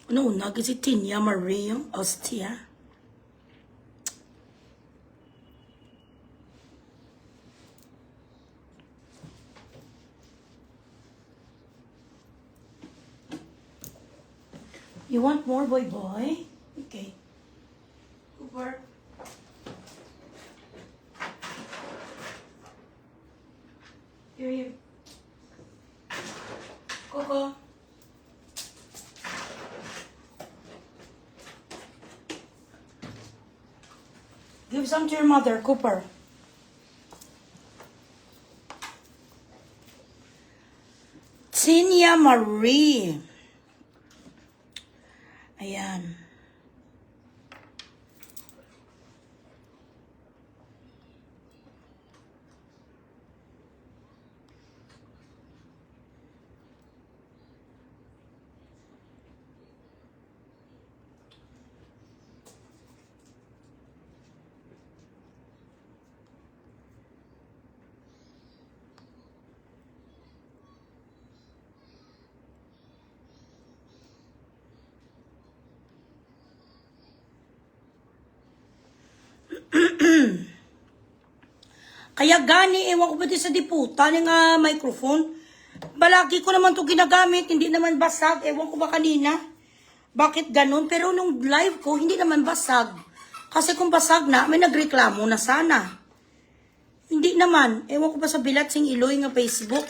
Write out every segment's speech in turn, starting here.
Una kasi Tinya Marie Ostia. You want more, boy? Okay. Cooper. Here. Coco. Give some to your mother, Cooper. Tinya Marie. Ayan. Kaya gani, ewan ko ba di sa diputa ng microphone. Balagi ko naman to ginagamit, hindi naman basag. Ewan ko ba kanina, bakit ganun? Pero nung live ko, hindi naman basag. Kasi kung basag na, may nagreklamo na sana. Hindi naman. Ewan ko ba sa Bilatsing Iloy nga Facebook.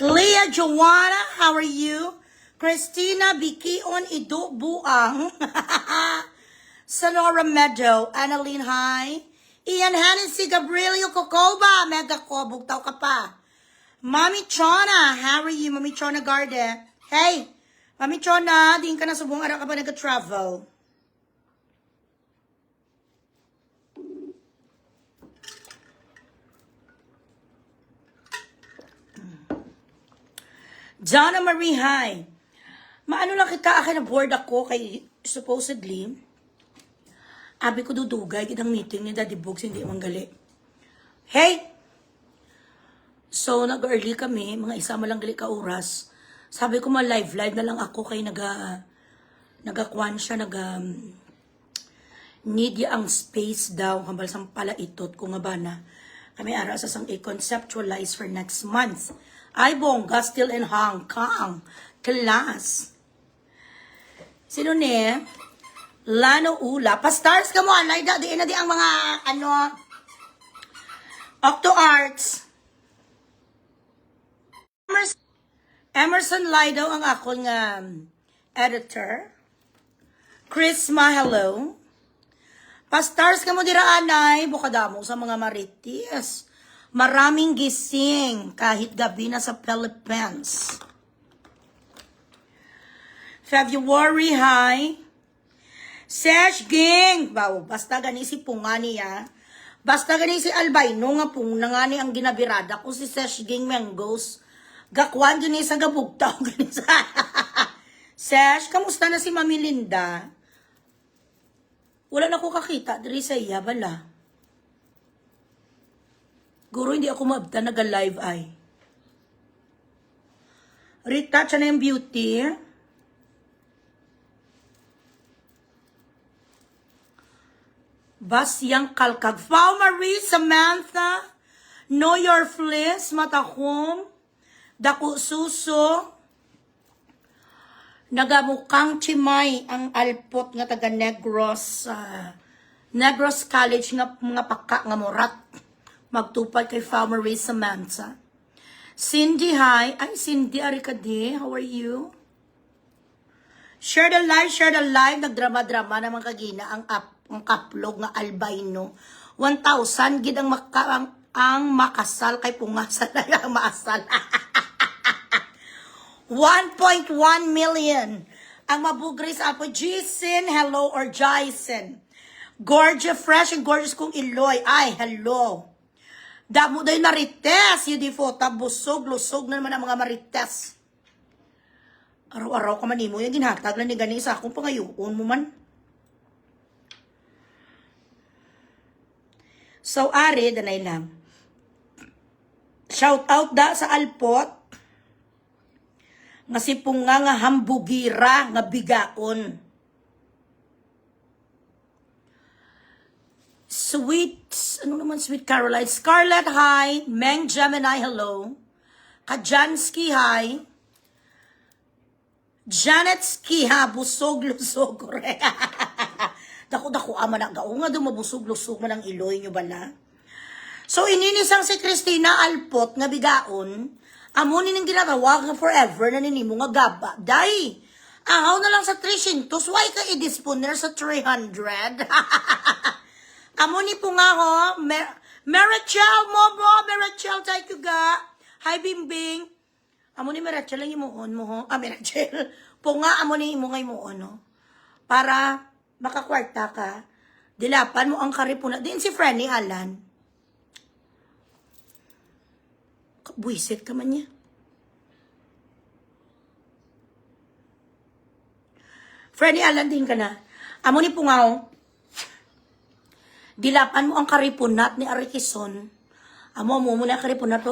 Leah Joanna, how are you? Christina Bikion Ido Buang. Sonora Meadow, Annalyn High. Ian Hennessy, Gabrielio Cocoba, mega ko, bugtaw ka pa. Mami Chona, how are you, Mami Chona Garde? Hey, Mami Chona, din ka na subong araw ka ba nag-travel? Jana Marie, hi. Maano lang kita, akin na board ako kay supposedly, abi ko dudugay, kitang meeting ni Daddy Bugs, hindi manggali. Hey! So, nag-early kami, mga isa mo lang gali ka oras. Sabi ko live na lang ako kay nagakwan siya, need ya ang space daw, hambal sang pala itot kung nga ba na. Kami ara sa sang i-conceptualize for next month. Ay, bongga, still in Hong Kong. Class. Sino ni? Lano Ula. Pa-stars ka mo, alay da. Diin na di ang mga, Octo Arts. Emerson Lido ang akong editor. Chris hello. Pa-stars ka mo dira, anay. Bukadamo sa mga marites. Maraming gising kahit gabi na sa Philippines. February, hi. Sesh Ging! Wow, basta gani si Punga niya. Basta gani si Albino nga pung nangani ang ginabirada ko si Sesh Ging Mengos. Gakwan gani sa gabugtaw gani sa... Sesh, kamusta na si Mami Linda? Wala na ko kakita, diri sa iya, bala. Guro, hindi ako mabta, nag-live ay. Retouch na yung beauty. Basyang kalkag. Fao Marie, Samantha, Know Your Fleece, Matahong, Daku Suso, nagamukang chimay ang alpot nga taga Negros, Negros College nga mga paka nga morat. Magtupad kay Fao Marie, Samantha. Cindy, hi. Ay, Cindy, arikadi, how are you? Share the live. Nagdrama-drama naman kagina ang kaplog nga albino. 1,000 gid ang makasal kay pungasal na ang maasal. 1.1 million ang mabugris apo Jason, hello, or Jason. Gorgeous, fresh and gorgeous kong Iloy. Ay, hello. Damo day marites, yun di fota, busog, lusog na naman ang mga marites. Araw-araw ka manimo, yung ginhatag na ni gani sa akong pangayuon mo man. So, ari, danay lang. Shout out da sa Alpot. Nga si punga nga hambugira nga bigaon. Sweet, ano naman Sweet Caroline? Scarlett, hi. Meng Gemini, hello. Kajansky, hi. Janetsky, ha. Busog, lusog, korek. Dako-dako ama na gao nga dumabusog, lusog man ang iloy nyo bala. So, ininisang si Christina Alpot nga bigaon, amo ning ginatawag nga forever na ninimo nga gaba. Day, ahaw na lang sa 300, why ka i-disponer sa 300? Amo ni po nga ho, Merichel, Mobo, Merichel, thank you ga. Hi, Bimbing. Amo ni Merichel, ang imuon mo ho. Merichel. Po nga, amo ni imo nga imuon, no? Para makakwarta ka, dilapan mo ang karipuna. Din si Frenny Alan. Buisit ka man niya. Frenny Alan din ka na. Amo ni po nga ho, dilapan mo ang karipunat ni Arikison. Amo mo muna karipunat.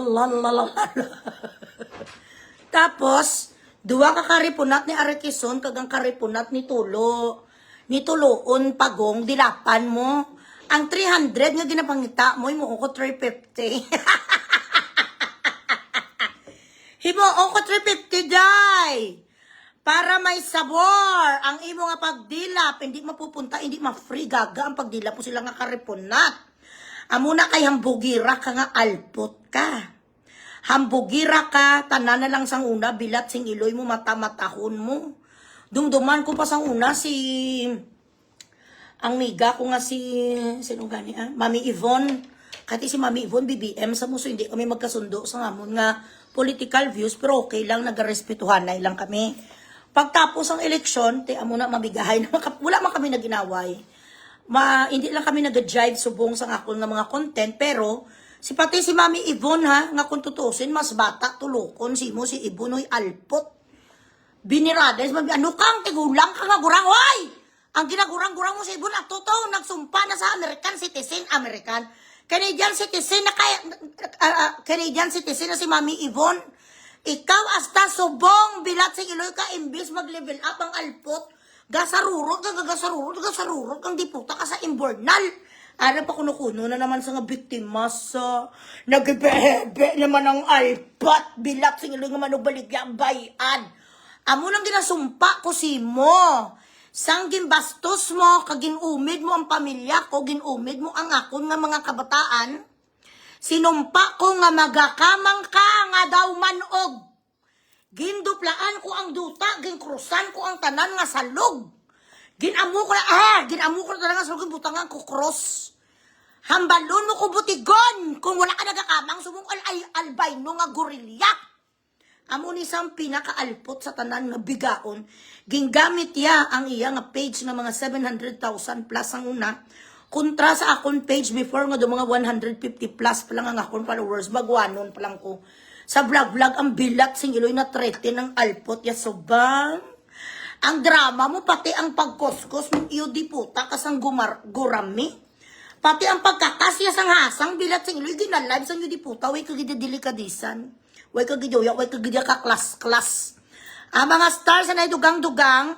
Tapos, duwa ka karipunat ni Arikison kagang karipunat ni Tulo. Ni Tuloon pagong dilapan mo. Ang 300 nga ginapangita mo, mo ko 350. Himuon ko 350 day. Para may sabor ang imo nga pagdilap, hindi mapupunta, hindi ma-free gaga ang pagdilap mo sila nga karipunat. Amo na kay hambugira ka nga alpot ka. Hambugira ka, tanan na lang sang una, bilat sing iloy mo, mata-matahon mo. Dumduman ko pa sang una ang miga ko nga sino gani Mami Yvonne. Kati si Mami Yvonne, BBM sa muso, hindi kami magkasundo sa ngamon nga political views, pero okay lang, nagarespetuhan na ilang kami. Pagtapos ang eleksyon, amo na mabigahay na wala man kami naginaway. Hindi lang kami nag-jive subong sa akong nga mga content, pero pati si Mami Yvonne ha, nga kung tutusin, mas bata, tulokon, si Ibonoy Alpot. Binirades, ano kang tigulang ka nga gurang, oy! Ang ginagurang-gurang mo si Ibon, at totoo, nagsumpa na sa American citizen, Canadian citizen na Canadian citizen na si Mami Yvonne. Ikaw hasta subong bilat sa iloy ka imbis mag-level up ang alpot. Gasarurot kang diputa ka sa imbornal. Ano pa kuno-kuno na naman sa nga biktima sa nagibehebe naman ang alpot. Bilat sa iloy nga manubaligya bayan. Amo nang ginasumpa ko si mo. Sang gimbastos mo, kaging umid mo ang pamilya ko, ginumid mo ang akon nga mga kabataan. Sinumpa ko nga magakamang ka nga daw manog. Ginduplaan ko ang duta, ginkrusan ko ang tanan nga salog. Ginamu ko na talaga salog, butangan ko cross. Hambalon mo ko butigon, kung wala ka nagakamang sumong albino nga gorilya. Amo ni sang pinakaalpot sa tanan nga bigaon, gingamit ya ang iya nga page nga mga 700,000 plus ang una, kontra sa akon page before nga do mga 150 plus pa lang ang akon followers, magwanon pa lang ko. Sa vlog ang bilat sing iloy na threaten ng alpot ya subang. Ang drama mo, pati ang pagkoskos ng iyo di puta kasang gurami. Pati ang pagkakasya sang hasang bilat sing iloy ginalive sang iyo di puta, way kagidelikadisan. Way kagidoya, way kagidya ka klas-klas. Ang mga stars na dugang-dugang,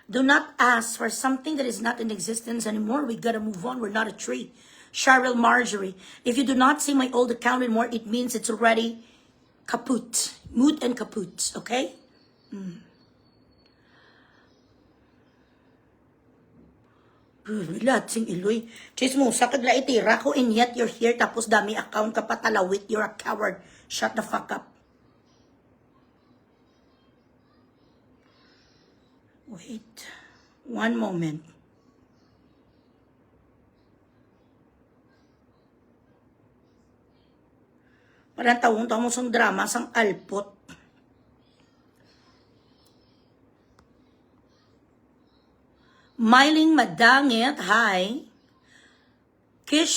do not ask for something that is not in existence anymore. We gotta move on. We're not a tree. Cheryl Marjorie. If you do not see my old account anymore, it means it's already kaput. Mood and kaput. Okay? Bilat sing iloy. Chismosa kagla itira ko and yet you're here tapos dami account ka patalawit. You're a coward. Shut the fuck up. Wait. One moment. Parang tawong-tawong sang drama, sang alpot. Myling Madangit, hi. Kish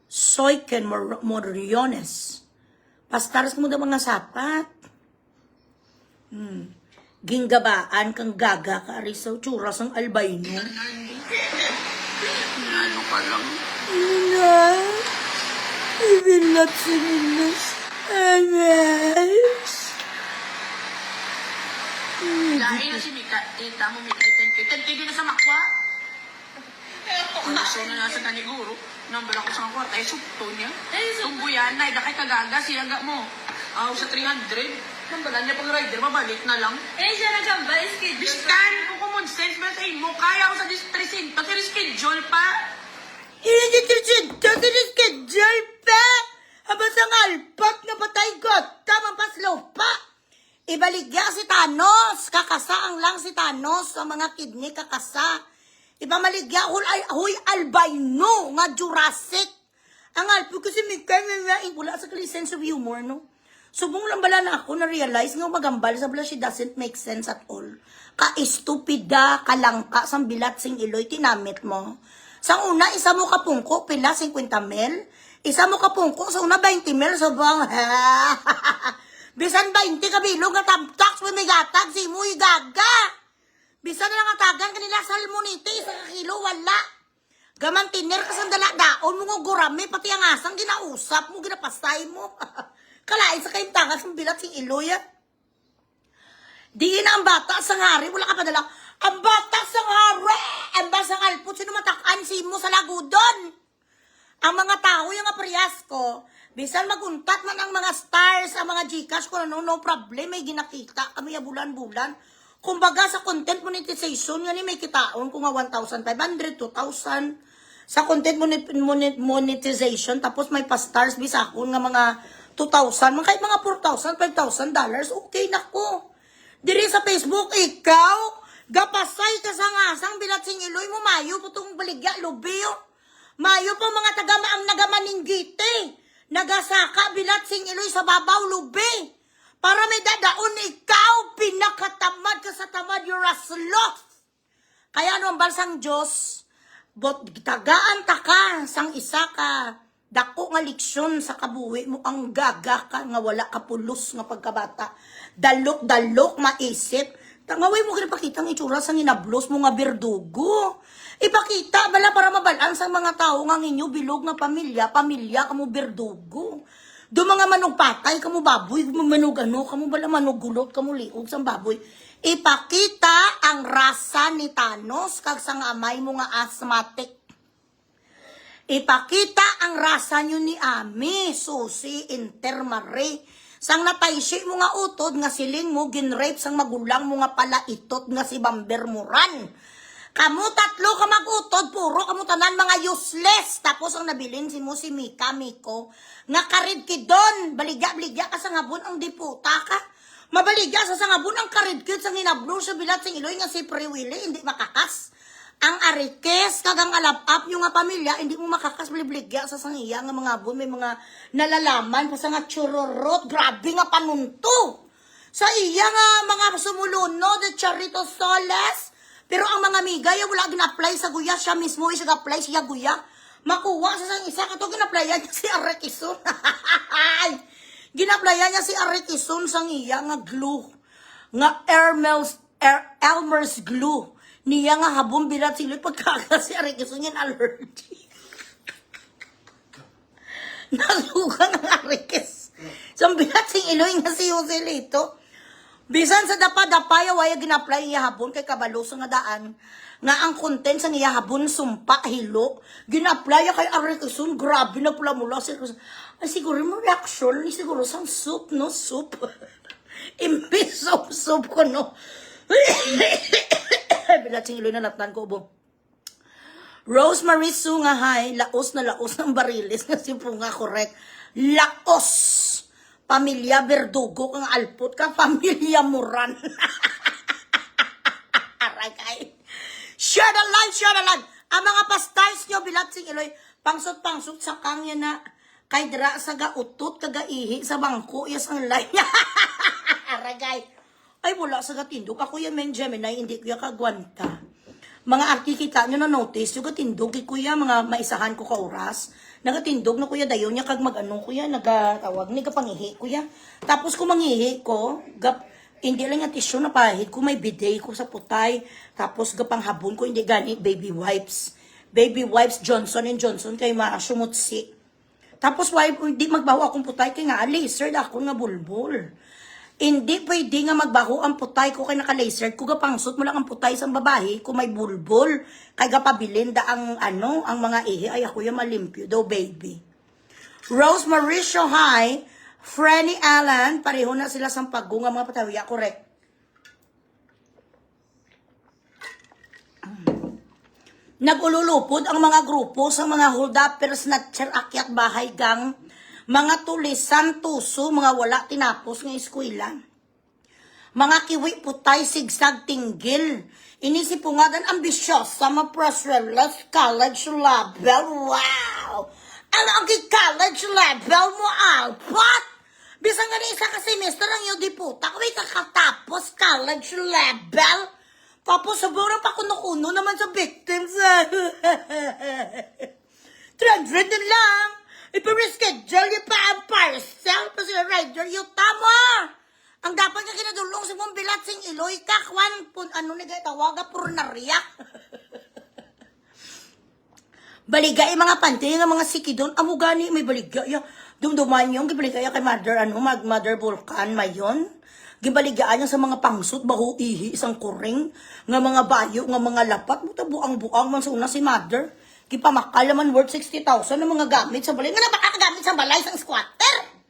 Soyken Moriones. Pastaras mo na mga sapat. Ginggabaan kang gaga ka arisaw tsura sang albino. Ano ka lang? Ina. Ibilat sa gilas. Anas. Lain na si Mika. Tita mo, Mika. 10K din na sa makwa. Gusto na nasa kaniguro. Nambala ko sa kwarta. Ay, supto niya. Tumbuyan na. Dakay kagaga. Siyaga mo. Sa 300. Nambala niya pag rider. Mabalik na lang. Siya nagamba. Schedule. Biskan ko common sense. Ba sa imo? Kaya ko sa 300. Pero schedule pa. Hindi schedule pa. Habang sa alpat nga patay ko. Tamang paslo pa. Ibaligya si Thanos. Kakasaang lang si Thanos sa mga kidney kakasa. Ipamaligya huy albino nga Jurassic. Ang alpo kasi may kaya wala sa sense of humor, no? Subong lang bala na ako na-realize nga magambal sa bala she doesn't make sense at all. Ka-estupida, kalangka, sang bilat sing iloy, tinamit mo. Sang una, isa mo kapungko, pila 50 mil. Isa mo kapungko, sa una 20 mil, so bang, bisan 20 kabilog nga tamtax, may gatag, si mo gaga. Bisan na lang atagan kanila salmonite, isa ka kilo, wala. Gaman tiner ka sandala daon mo nga gurami, pati ang asang ginausap mo, ginapastay mo. Kalain sa kayong tangas ng bilat si Iloy. Di na ang bata sa hari, wala ka padala. Ang bata sa hari! Ang bata sa alpot, sino matakaan si mo sa lagudon? Ang mga tao, yung apriyas ko, bisan maguntat man ang mga stars, ang mga Gcash ko, no problem, may ginakita kami ya bulan-bulan. Kumbaga sa content monetization, yan may kitaon ko nga 1,500, 2,000. Sa content monetization, tapos may pa-stars, bisa ko nga mga 2,000, kahit mga 4,000, $5,000, okay na ko. Diri sa Facebook, ikaw, gapasay ka sa ngasang bilat sing iloy mo, mayo po itong baligya, lubiyo. Mayo po mga tagamaang nagamaninggite. Nagasaka bilat sing iloy sa babaw, lubi. Para may dadaon ikaw, pinakatamad ka sa tamad, you're a sloth. Kaya ano ang bansang Diyos, tagaan ta ka, sang isa ka, dako nga leksyon sa kabuhi mo, ang gaga ka, nga wala ka pulos nga pagkabata. Dalok-dalok, maisip. Tangaway mo kinapakita ang itsura sa nginablos mo nga berdugo. Ipakita, bala para mabalaan sa mga tao nga inyo, bilog nga pamilya, kamo berdugo. Do mga manog patay, kamo baboy, manog ano, kamo bala manog gulot, kamo liog sa baboy. Ipakita ang rasa ni Thanos, kag sang amay mo nga asthmatic. Ipakita ang rasa nyo ni Ami, Susi, Intermare. Sang nataysi mo nga utod, nga siling mo, ginrape sang magulang mo nga pala itot nga si Bamber Moran. Kamu tatlo ka mag-utod, puro kamu tanan mga useless. Tapos ang nabilin si mo si Mika, Miko, nga karid kidon, baligya-baligya ka sa ngabon ang diputa ka. Mabaligya sa sangabon ang karid kid sang hinablo sa bilat sing iloy nga si Pre Willie, hindi makakas. Ang arikes, kagang alap-up yung nga pamilya, hindi mo makakas bligya sa sangiya nga mga abon, may mga nalalaman, pa nga chururot, grabe nga panunto. Sa iya nga mga sumulunod, Charito Soles, pero ang mga migay, wala gina-apply sa guya, siya mismo siya apply siya guya. Makuha sa sang isa, kato gina-applyan niya si Arikison. Gina-applyan niya si Arikison sang iya nga glue, nga Elmer's glue. Niya nga habong bilat siloy pagkaka si Arikison yan allergy. Nasuka ng Arikis. So bilat sing iloy nga si Joselito. Bisan sa dapa-dapa waya gina-apply iya habon kay kabalo sa nga daan. Nga ang content sa iya habon sumpa hilo. Gina-apply kay Arikison. Grabe na pula mula. Ay siguro mo reaction. Siguro sang soup, no? Soup. Imbis soup ko, no? Bilat sing iloy na natnan ko ubo. Rosemary Sue nga hay, laos na laos ng barilis nga si Punga, correct. Laos. Pamilya Verdugo kang alpot ka, pamilya Moran. Aray kay. Share the live, share the live. Ang mga pastars nyo, bilat sing iloy, pangsot-pangsot sa kanya na kay dra sa gautot, kagaihi sa bangko, yes ang live. Aray kay. Ay, wala sa gatindog. Ako yan, men Gemini, hindi kuya kagwanta. Mga artikita nyo na notice, yung gatindog, kuya, mga maisahan ko ka oras, nagatindog na kuya, dayo niya kag mag-ano kuya, nagatawag, ni kapangihi kuya. Tapos kung mangihi ko, hindi lang yung tissue na pahid ko, may bidet ko sa putay. Tapos gapang habon ko, hindi gani, baby wipes. Baby wipes, Johnson & Johnson, kay maasumutsi. Tapos, hindi magbaho akong putay, kay nga, laser ako nga bulbul. Hindi pwede nga magbaho ang putay ko kay naka-laser. Kung gapangsot mo lang ang putay sa babae, kung may bulbul, kay gapabilin da ang ang mga ihi, ay ako yung malimpyo daw, baby. Rose Mauricio High, Frenny Allen, pareho na sila sa pagunga mga patawiya, correct. Nagululupod ang mga grupo sa mga hold-uppers na akyat bahay gang, mga tulisan, tuso, mga wala tinapos ng eskwela. Mga kiwi putay, sigsag, tinggil. Inisip po nga dan ambisyosa, ma-prosperous college level. Wow! Ano ang college level mo, Alpot? Bisa nga na isa ka semester ang yung diputa, kung kakatapos college level. Tapos sobrang pa kuno-kuno naman sa victims. 300 na lang. Ipa-reschedule yung pa ang parcel pa si rider yung tama. Ang dapat nga kinadulong si mong bilat sing iloy ka. Kwan, ano na gaya tawaga, puro nariyak. Baligay mga pantay nga mga sikidon. Amo gani may baligay. Dumduman yung gibaligay kay mother, mother Vulcan, mayon. Gibaligaan niya sa mga pangsot, baho ihi, isang kuring, nga mga bayo, nga mga lapat, buta buang-buang man sa una si mother. Gipamakal naman worth 60,000 ng mga gamit sa balay. Nga na baka gamit sa balay sang squatter?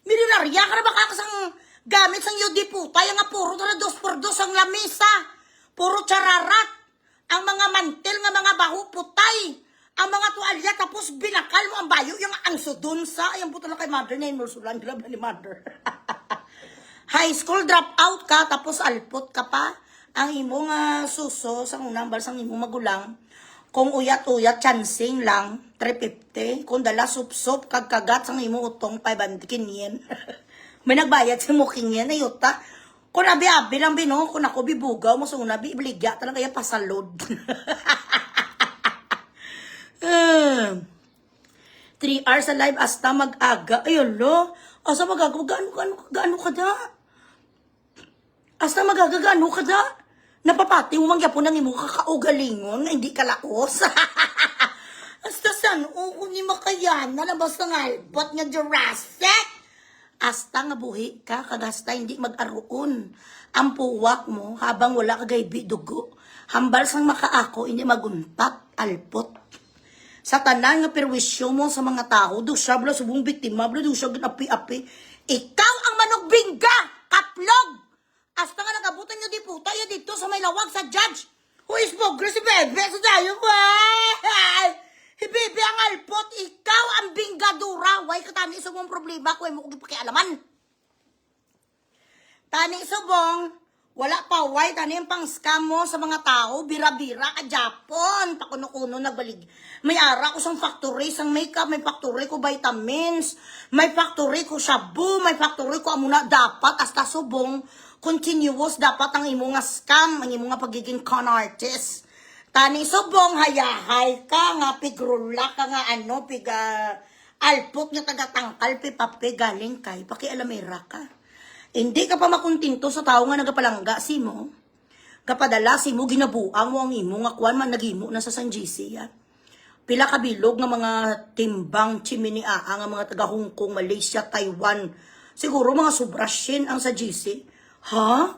Milyonarya ka na baka sang gamit sang yudi puta, yung nga puro na 2x2 ang lamisa. Puro chararat. Ang mga mantel nga mga baho putay. Ang mga tuwalya, tapos binakal mo ang bayo, yung ang sudun sa, ayang puto na kay mother na inursulan, grab na ni mother. High school dropout ka, tapos alpot ka pa. Ang imong suso, sang unang balsang imong magulang, kung uyat-uyat, chancing lang, 350. Kung dala sup-sup, kagkagat sang imong utong, 500 kinyen. May nagbayad sa muking yan, ayuta. Kung abi-abi lang bino, kung ako bibugaw, mo sa una, biibligya, talaga kaya pasalod. 3 hours alive hasta mag-aga. Ayun, lo. Asa mag-aga? Gaano ka da? Hasta mag-aga, gaano ka da? Napapati mo mangyapon ng imo kakaugalingon, hindi ka laos. Hasta san, ni makayan, nalabas ng albot nga Jurassic. Hasta nga buhi ka, kagasta hindi mag-aroon. Ang puwak mo, habang wala kagaybi dugo, hambal sang makaako, hindi maguntat, alpot. Sa tanan nga perwisyo mo sa mga tao, do siya bla subong biktima, bla do siya ginapi-api. Ikaw ang manugbingga, kaplog! Hasta nga nagabutan nyo di puta, ya dito sa may lawag sa judge. Who is progress si Bebe? Sa tayo, Bebe ang alpot, ikaw ang binggadura. Why ka tani subong problema kung mo kong pakialaman? Tani subong, wala pa, why? Tani yung pang scam mo sa mga tao, bira-bira ka Japon. Pakuno-kuno nagbalig. May ara ko sang factory, sang makeup, may factory ko vitamins, may factory ko shabu, may factory ko amuna dapat, hasta subong, continuous dapat ang imong nga scam, ang imong nga pagiging con artist. Tani subong, hayahay ka nga, pigrula ka nga, alpot nga tagatangkal, pipape, galing kay, pakialamera ka. Hindi ka pa makuntinto sa tao nga nagapalangga si mo. Kapadala si mo, ginabuang mo ang imo, nga kuwan man nagimo na sa San GC. Pila kabilog nga mga timbang, chiminia, nga mga taga Hong Kong, Malaysia, Taiwan. Siguro mga sobrasyin ang sa GC. Ha?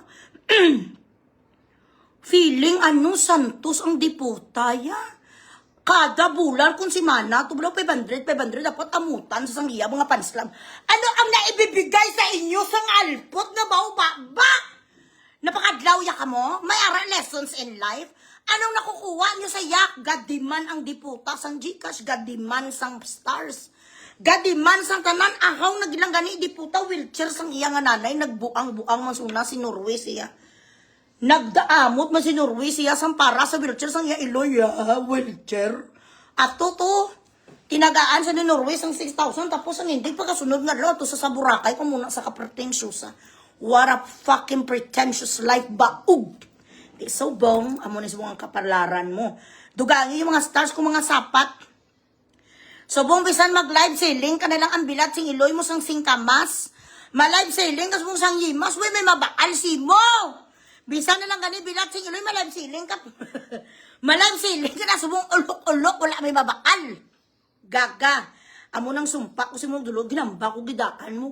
Feeling Santos ang diputaya. Kada bulan kung si Mana, tubulaw 500 dapat amutan sa sanghiya mga panslam. Ano ang naibibigay sa inyo sang alpot na ba? Napakadlaw ya ka mo? May ara lessons in life? Anong nakukuha nyo sa yak? Gadiman ang diputa sang Gcash, gadiman sang stars. Gadiman sang tanan, ahaw nagilang gani diputa, wheelchair sang iya nga nanay, nagbuang-buang masuna si Norway siya. Nagdaamot man si Norway siya sang para sa wheelchair sang iya iloy, wheelchair. At to, tinagaan sa ni Norway sang 6,000, tapos ang hindi pagkasunod na loto sa Saburakay, kung muna sa kapretensyosa. What a fucking pretentious life baug. Di sobong, amo ni subong ang kapalaran mo. Dugangi yung mga stars kung mga sapat. Sobong bisan mag-live selling, ka na lang ang bilat sing iloy mo sang singkamas. Ma-live selling, kas mong sang yimas, may mabakal si mo. Bisan na lang gani bilat sing iloy, ma-live selling ka. Ma-live selling ka na, subong ulok-ulok, wala may mabakal. Gaga. Amo nang sumpa ko si mong dulo, ginamba ko gidakan mo.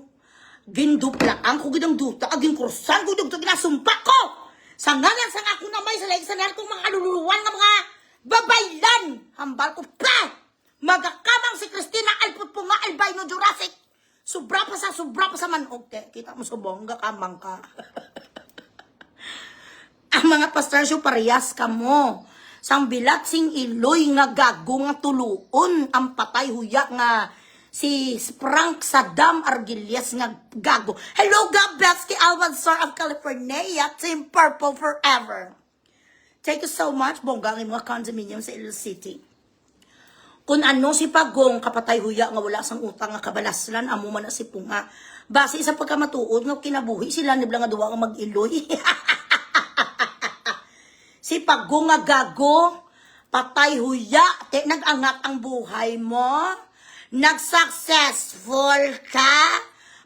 Ginduplaan ko gidang duta, aging kursan ko dugto ginasumpa ko. Sa ngalan sa ako na may sa laig sa kong mga kaluluwan ng mga babaylan. Hambal ko pa. Magakamang si Christina Alput po nga albino Jurassic. Sobra pa sa manog. Kita mo sa bongga kamang ka. Ang mga pastor siyo parehas ka mo. Sang bilat sing iloy nga gago nga tuluon. Ang patay huya nga si Frank Saddam Argilias nga gago. Hello, God bless kay Alvan Sir of California. Team Purple forever. Thank you so much. Bongga ang mga condominium sa Iloilo City. Kung ano si Pagong, kapatay huya nga wala sang utang nga kabalaslan, amo man na si Punga. Base sa pagkamatuod nga kinabuhi sila, nibla nga duwa nga mag-iloy. Si Pagong nga gago, patay huya, nag-angat ang buhay mo, nag-successful ka,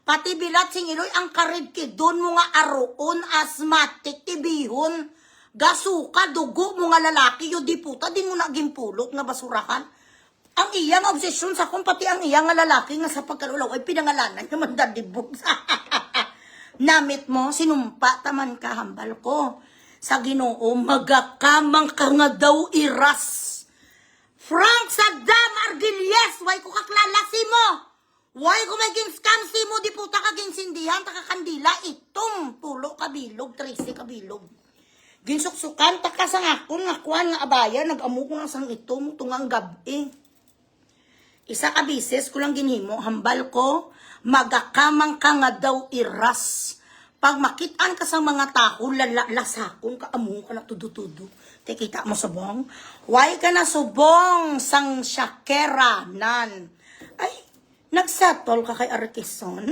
pati bilat sing iloy ang karid kidon mo nga aroon, asthmatic, tibihon, gasuka, dugo mo nga lalaki, yo di puta, di mo naging pulot nga basurahan. Ang iyang obsesyon sa kung pati ang iyang nga lalaki nga sa pagkalulaw ay pinangalanan nga mandadibog. Namit mo, sinumpa taman ka, hambal ko. Sa Ginoo, magakamang ka nga daw iras. Frank Saddam Argilies, why ko kaklalasi mo? Why ko maging scam si mo, di puta kaging sindihan, takakandila, itong pulo kabilog, 13 kabilog. Ginsuksukan, takasang akon, nga kuhan nga abaya, nag-amu ko nga sang itong tungang gabi. Isa ka bises ko lang ginhimo, hambal ko, magakamang ka nga daw iras. Pag makitaan ka sa mga tao, lalasakon ka, amo ka na tudo-tudo. Te, kita mo subong? Why ka na subong sang Shakera nan? Ay, nagsettle ka kay Arkison.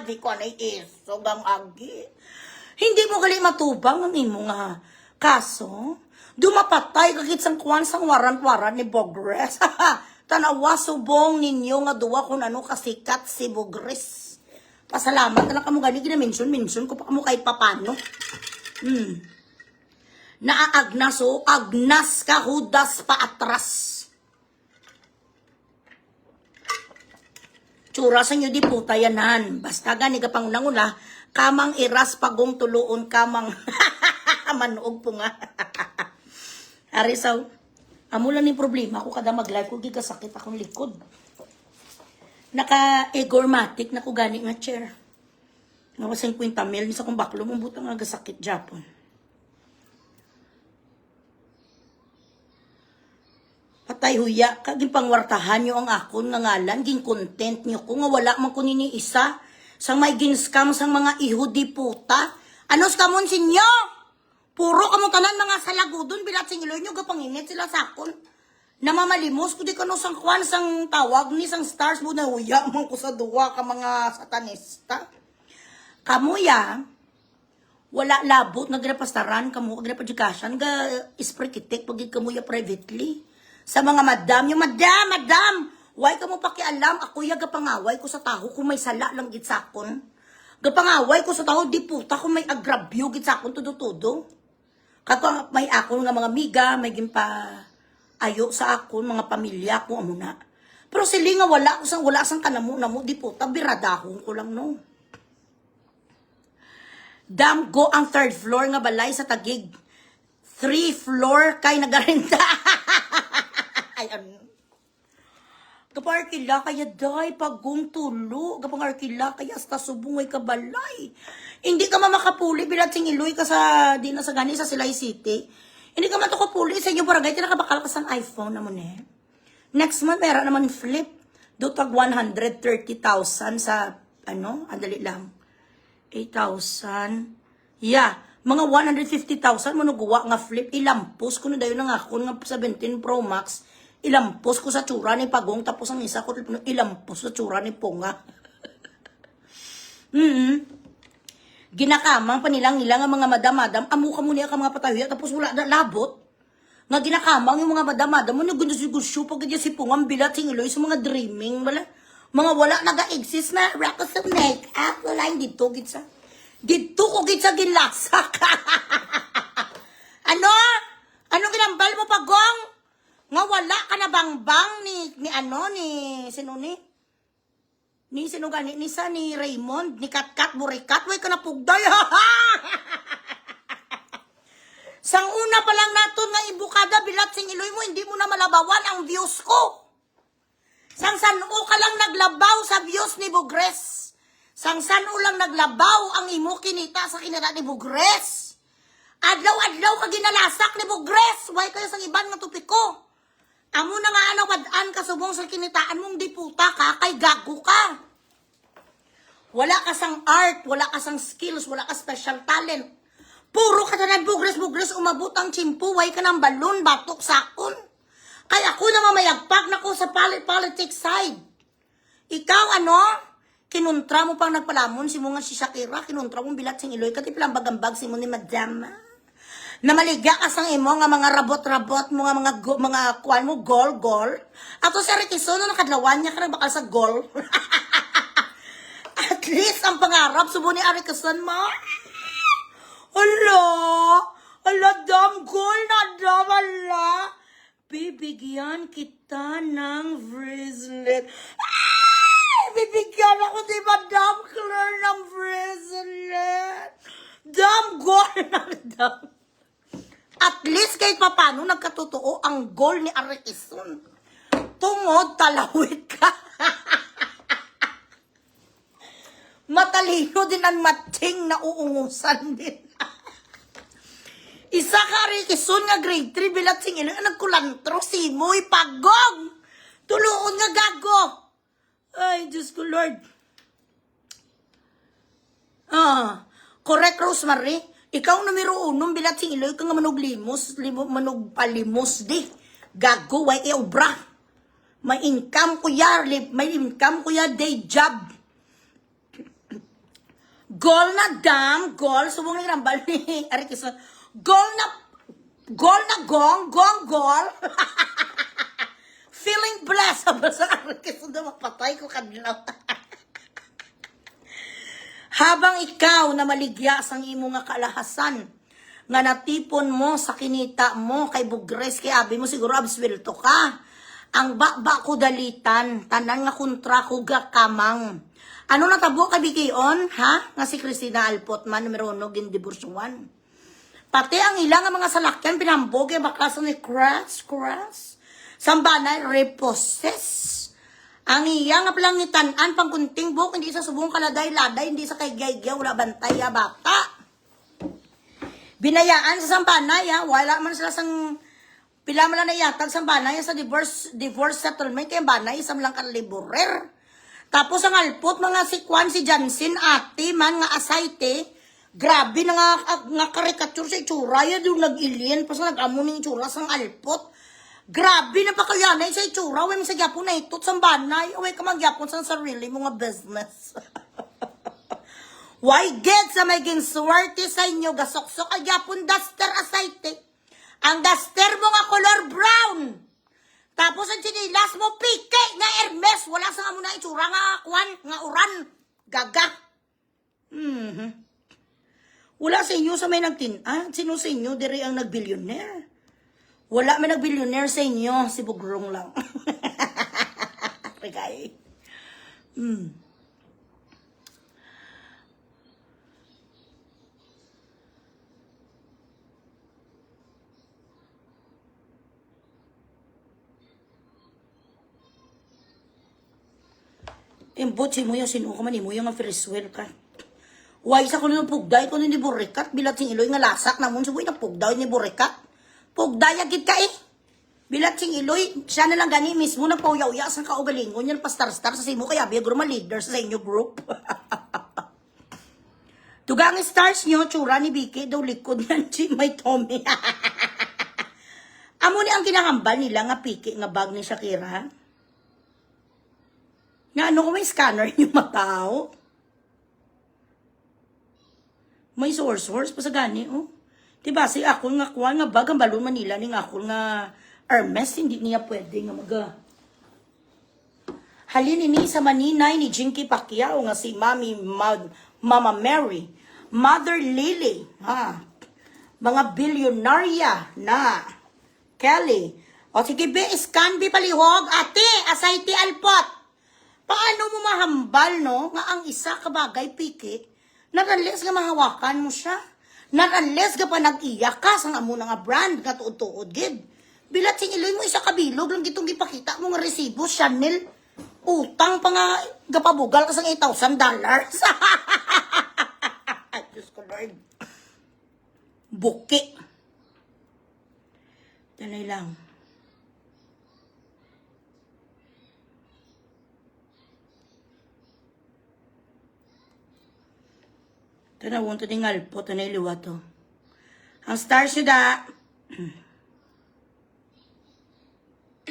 Di ko na isog ang agi. Hindi mo gali matubang ang imo nga kaso. Dumapatay kakit sang kuwan sang waran-waran ni Bogres. Tanawa subong ninyo nga duwa kung ano kasikat si Bogres. Pasalamat na kamo gani gina-mention ko pa kamo kahit papano. Naaagnas o agnas ka hudas pa atras. Tsura sa inyo di puta yanan. Basta gani ka pangunang-una, kamang iras pagong tuloon kamang manuog po nga. Arisaw. Amo lang ni problema ako kada mag-live ko gigasakit akong likod. Naka-egormatic na ko gani nga chair. Nga 50 mil sa kong baklo mong butang nga gasakit Japon. Patay huya, kaging pangwartahan nyo ang akon nga ngalan, ging content nyo ko nga wala man ko nini isa, sang may gin-scam sang mga ihudi puta. Ano skamon sinyo? Puro kamo tanan mga salagudon, bilat sing iloy nyo, gapangingit sila sakon. Namamalimos, kudi ka no sang kwan, sang tawag ni, sang stars mo na huya, man ko sa duwa ka mga satanista. Kamuya, wala labot, nagrepastaran, kamu, agrepadikasyan, ga isprikitik, pagig kamuya privately. Sa mga madam, yung madam, why ka mo pakialam, ako ya gapangaway ko sa taho, kung may sala lang gitsakon. Gapangaway ko sa taho, di puta, kung may agrabyo gitsakon, tudo-tudo. Kato may akon nga mga miga, may gimpa ayo sa akon, mga pamilya ko, amo na. Pero sili nga wala sang kanamo-namo, di puta, biradahon ko lang no. Damgo ang 3rd floor nga balay sa Tagig. 3 floor kay nagarenta. Ay, ano? Kapag arkila kaya day, pagong tulo. Kapag arkila kaya hasta subungay ka balay. Hindi ka mamakapuli, bilat sing iloy ka sa, di na sa gani, sa Silay City. Hindi ka matukapuli sa inyo barangay, tinakabakal ka sa iPhone naman eh. Next month, meron naman flip. Dutag 130,000 sa, ano, andali lang. 8,000. Yeah, mga 150,000 manuguwa nga flip. Ilampos ko na dayo na nga ako nga 17 Pro Max. Ilampos ko sa tsura ni Pagong, tapos ang isa ko ilampos sa tsura ni Ponga. Ginakamang panilang-ilang ang mga madam-madam, amo ka muna ka mga patahuya, tapos wala na labot. Nga ginakamang yung mga madam-madam, mo nagundus-gusyo, pag si Pongang bilat singiloy sa mga dreaming, mga wala naga-exist na rakos of make-up, wala yung dito, gitsa. Dito ko gitsa ginlasak. Ano? Ano ginambal mo, Pagong? Nga wala ka na bangbang ni sino ni? Ni sino gani? Ni sa ni Raymond, ni Katkat, Burikat, way ka na pugday. Sang una pa lang naton nga ibukada, bilat sing iloy mo, hindi mo na malabawan ang views ko. Sang sanu ka lang naglabaw sa views ni Bugres. Sang sanu lang naglabaw ang imo kinita sa kinita ni Bugres. Adlaw-adlaw ka ginalasak ni Bugres. Way kayo sang iban nga tupiko. Amo na nga anawadaan ka subong sa kinitaan mong diputa ka, kay gago ka. Wala ka sang art, wala ka sang skills, wala ka special talent. Puro ka na Bugres, umabot ang chimpo, way ka ng balon, batok, sakon. Kaya ako na mamayagpak na ko sa politics side. Ikaw ano? Kinuntra mo pang nagpalamon, si mo nga si Shakira, kinuntra mo bilat sing iloy, katipilang bagambag si mo ni Madama. Namaligya ka sang imo nga mga rabot-rabot mo nga mga kuan mo gol. Ato si Rickison no nakadlawan niya ka bakal sa gol. At least ang pangarap subo ni Rickison mo. Ala dam gol na dam ala. Bibigyan kita ng bracelet. Bibigyan ako ni Madam Claire ng bracelet. Dam gol na dam. At least kahit papano nagkatotoo ang goal ni Arikison. Tungod, talawit ka. Matalino din ang mating na uungusan din. Isa ka Arikison nga grade 3 bilat singin ang nagkulantro si Moy Pagong. Tuluon nga gago. Ay, Diyos ko Lord. Correct Rosemary. Ikaw numero 1, bilat sing iloy ka nga manuglimos, manugpalimos di. Gago, way kayo bra. May income ko ya, day job. Goal na dam, goal, subong ni Rambal ni Arikison. Goal na gong, goal. Feeling blessed. Sa Arikison na mapatay ko kadlaw. Habang ikaw na maligya sang imo nga kalahasan, nga natipon mo sa kinita mo kay Bugres, kay abi mo siguro abswelto ka. Ang ba ko dalitan, tanan nga kontra ko gakamang. Ano natabo kay Bikion, ha? Nga si Cristina Alpotman, numero 1, gindibursyon. Pati ang ilang mga salakyan, pinamboge, bakasan ni Crass. Sambanay, reposes. Ang iya nga palangitan-an pang kunting buhok, hindi sa subong kaladay-laday, hindi sa kay gay-gay, wala bantay ya bata. Binayaan sa sambanay, wala man sila sang, pila man lang nayatag sambanay sa divorce settlement, kaya banay, isang lang kaliburer. Tapos ang alpot, mga si Kwan, si Jansin, ate, man nga asayte, grabe na nga karikature sa itsura, yan yung nag-alien, pas nag-amo ng itsura sang alpot. Grabe na pa kaya na sa itsura. Uy, sa gyapon na itot sa banay. Uy, ka magyapon sa sarili mga business. Why get sa may ginswerte sa inyo? Gasoksok ang gyapon duster asayte. Ang duster mo nga color brown. Tapos ang sinilas mo pike nga Hermes. Wala sa nga mo na itsura nga kwan, nga uran. Gaga. Wala sa inyo sa may nagtin. Sino sa inyo? Diri ang nag-billionaire. Wala man nag-billionaire sa inyo, si Bugrong lang. Regay. Imbot si mo yung sino ka man, mo yung Friswell ka. Why sa kuno pugday, kuno ni Burikat, bilat sing iloy nga lasak namon, suboy na pugday ni Burikat. Pugdayagid ka eh. Bilat sing iloy, siya na lang gani mismo na pauyaw-ya sa kaugalingon yan, pastar-star sa simo, kaya biya gurma leader sa inyo group. Tugang stars nyo, tsura ni Vicky, daw likod yan, may Tommy. Amo ni ang kinakambal nila nga piki nga bag ni Shakira. Nga ano ko may scanner yung matao. May source pa sa gani, oh. Diba, si ako nga kuha nga bag ang balon Manila ni ako nga Hermes, hindi niya pwede nga halin ini sa maninay ni Jinky Pacquiao nga si Mama Mary, Mother Lily, mga bilyonarya na Kelly. O sige, be, scan, be palihog, ate, asay ti alpot. Paano mo mahambal, no? Nga ang isa kabagay piki, not unless nga mahawakan mo siya. Not unless nga pa nag-iyak ka sa nga mo nga brand, nga tuod-tuod, gid. Bilat sing iloy mo isa kabilog, lang gitong ipakita mo nga resibo, Chanel. Utang pa nga, gapabugal ka sa $8,000. Diyos ko, Lord. Buki. Tanay lang. Tanawon to ding alpo, tanay liwa to. Ang star siya da.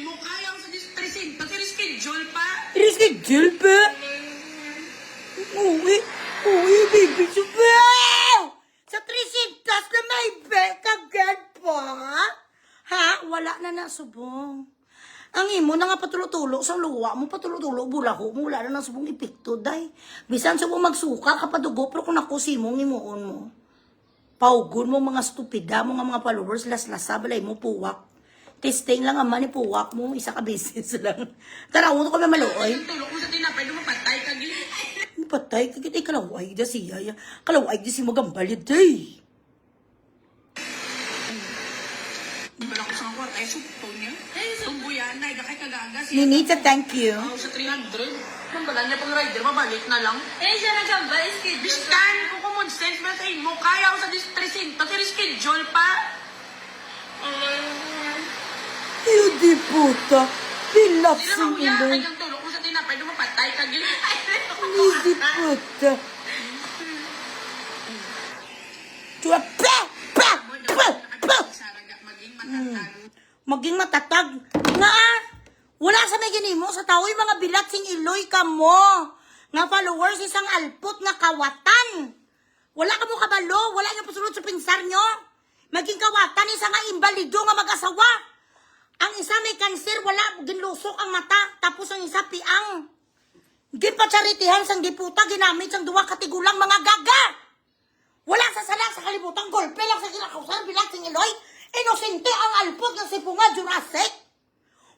Mo kaya ang sa distrisin, pag-reschedule pa. Reschedule pa? Uwi, baby, subaw! Sa 300 na may bet agad pa? Ha? Wala na subong. Ang imo na nga patulo-tulo sa luwa mo, patulo-tulo, bulaho mo, wala na subong epekto, day. Bisan subong magsuka, kapadugo, pero kung nakusi mo, ngimuon mo. Paugon mo mga stupida, mga followers, las-lasa, balay mo, puwak. Testing lang naman ni puwak mo, isa ka business lang. Tarawon ko kami maluoy. Ang tulog mo sa tinapay, lumapatay ka gili. Patay, kagitay kalaway da siya. Kalaway da si magambalid, day. Bala ko sa kwarta, ay supto niya. Tumbuyan na, dakay kagaga. Ninita, thank you. Sa 300. Nambala niya pang rider, mabalik na lang. Siya nagkamba, schedule. Bistan ko common sense ba sa imo, kaya ako sa distrisin, pag-reschedule pa. Hindi puta. Pilap Sila sa mahuya, ilong. ay ang tulog mo sa tinapay, lumapatay ka gili. Hindi puta. Tuwa, pa! Pa! Pa! Pa! Saraga, maging matatag. Maging matatag. Nga wala sa may ginimo sa tao yung mga bilat sing iloy ka mo. Nga followers isang alpot nga kawatan. Wala ka mo kabalo, wala nyo pasulod sa pinsar nyo. Maging kawatan isa nga imbalido nga mag-asawa. Ang isa may kanser, wala, ginlusok ang mata, tapos ang isa piang. Gipacharitihan sang diputa, ginamit sang duwa katigulang mga gaga. Wala sa sala sa kalibutan, golpe lang sa kinakausan, bilang sing iloy. Inosente ang alpot ng sipunga Jurassic.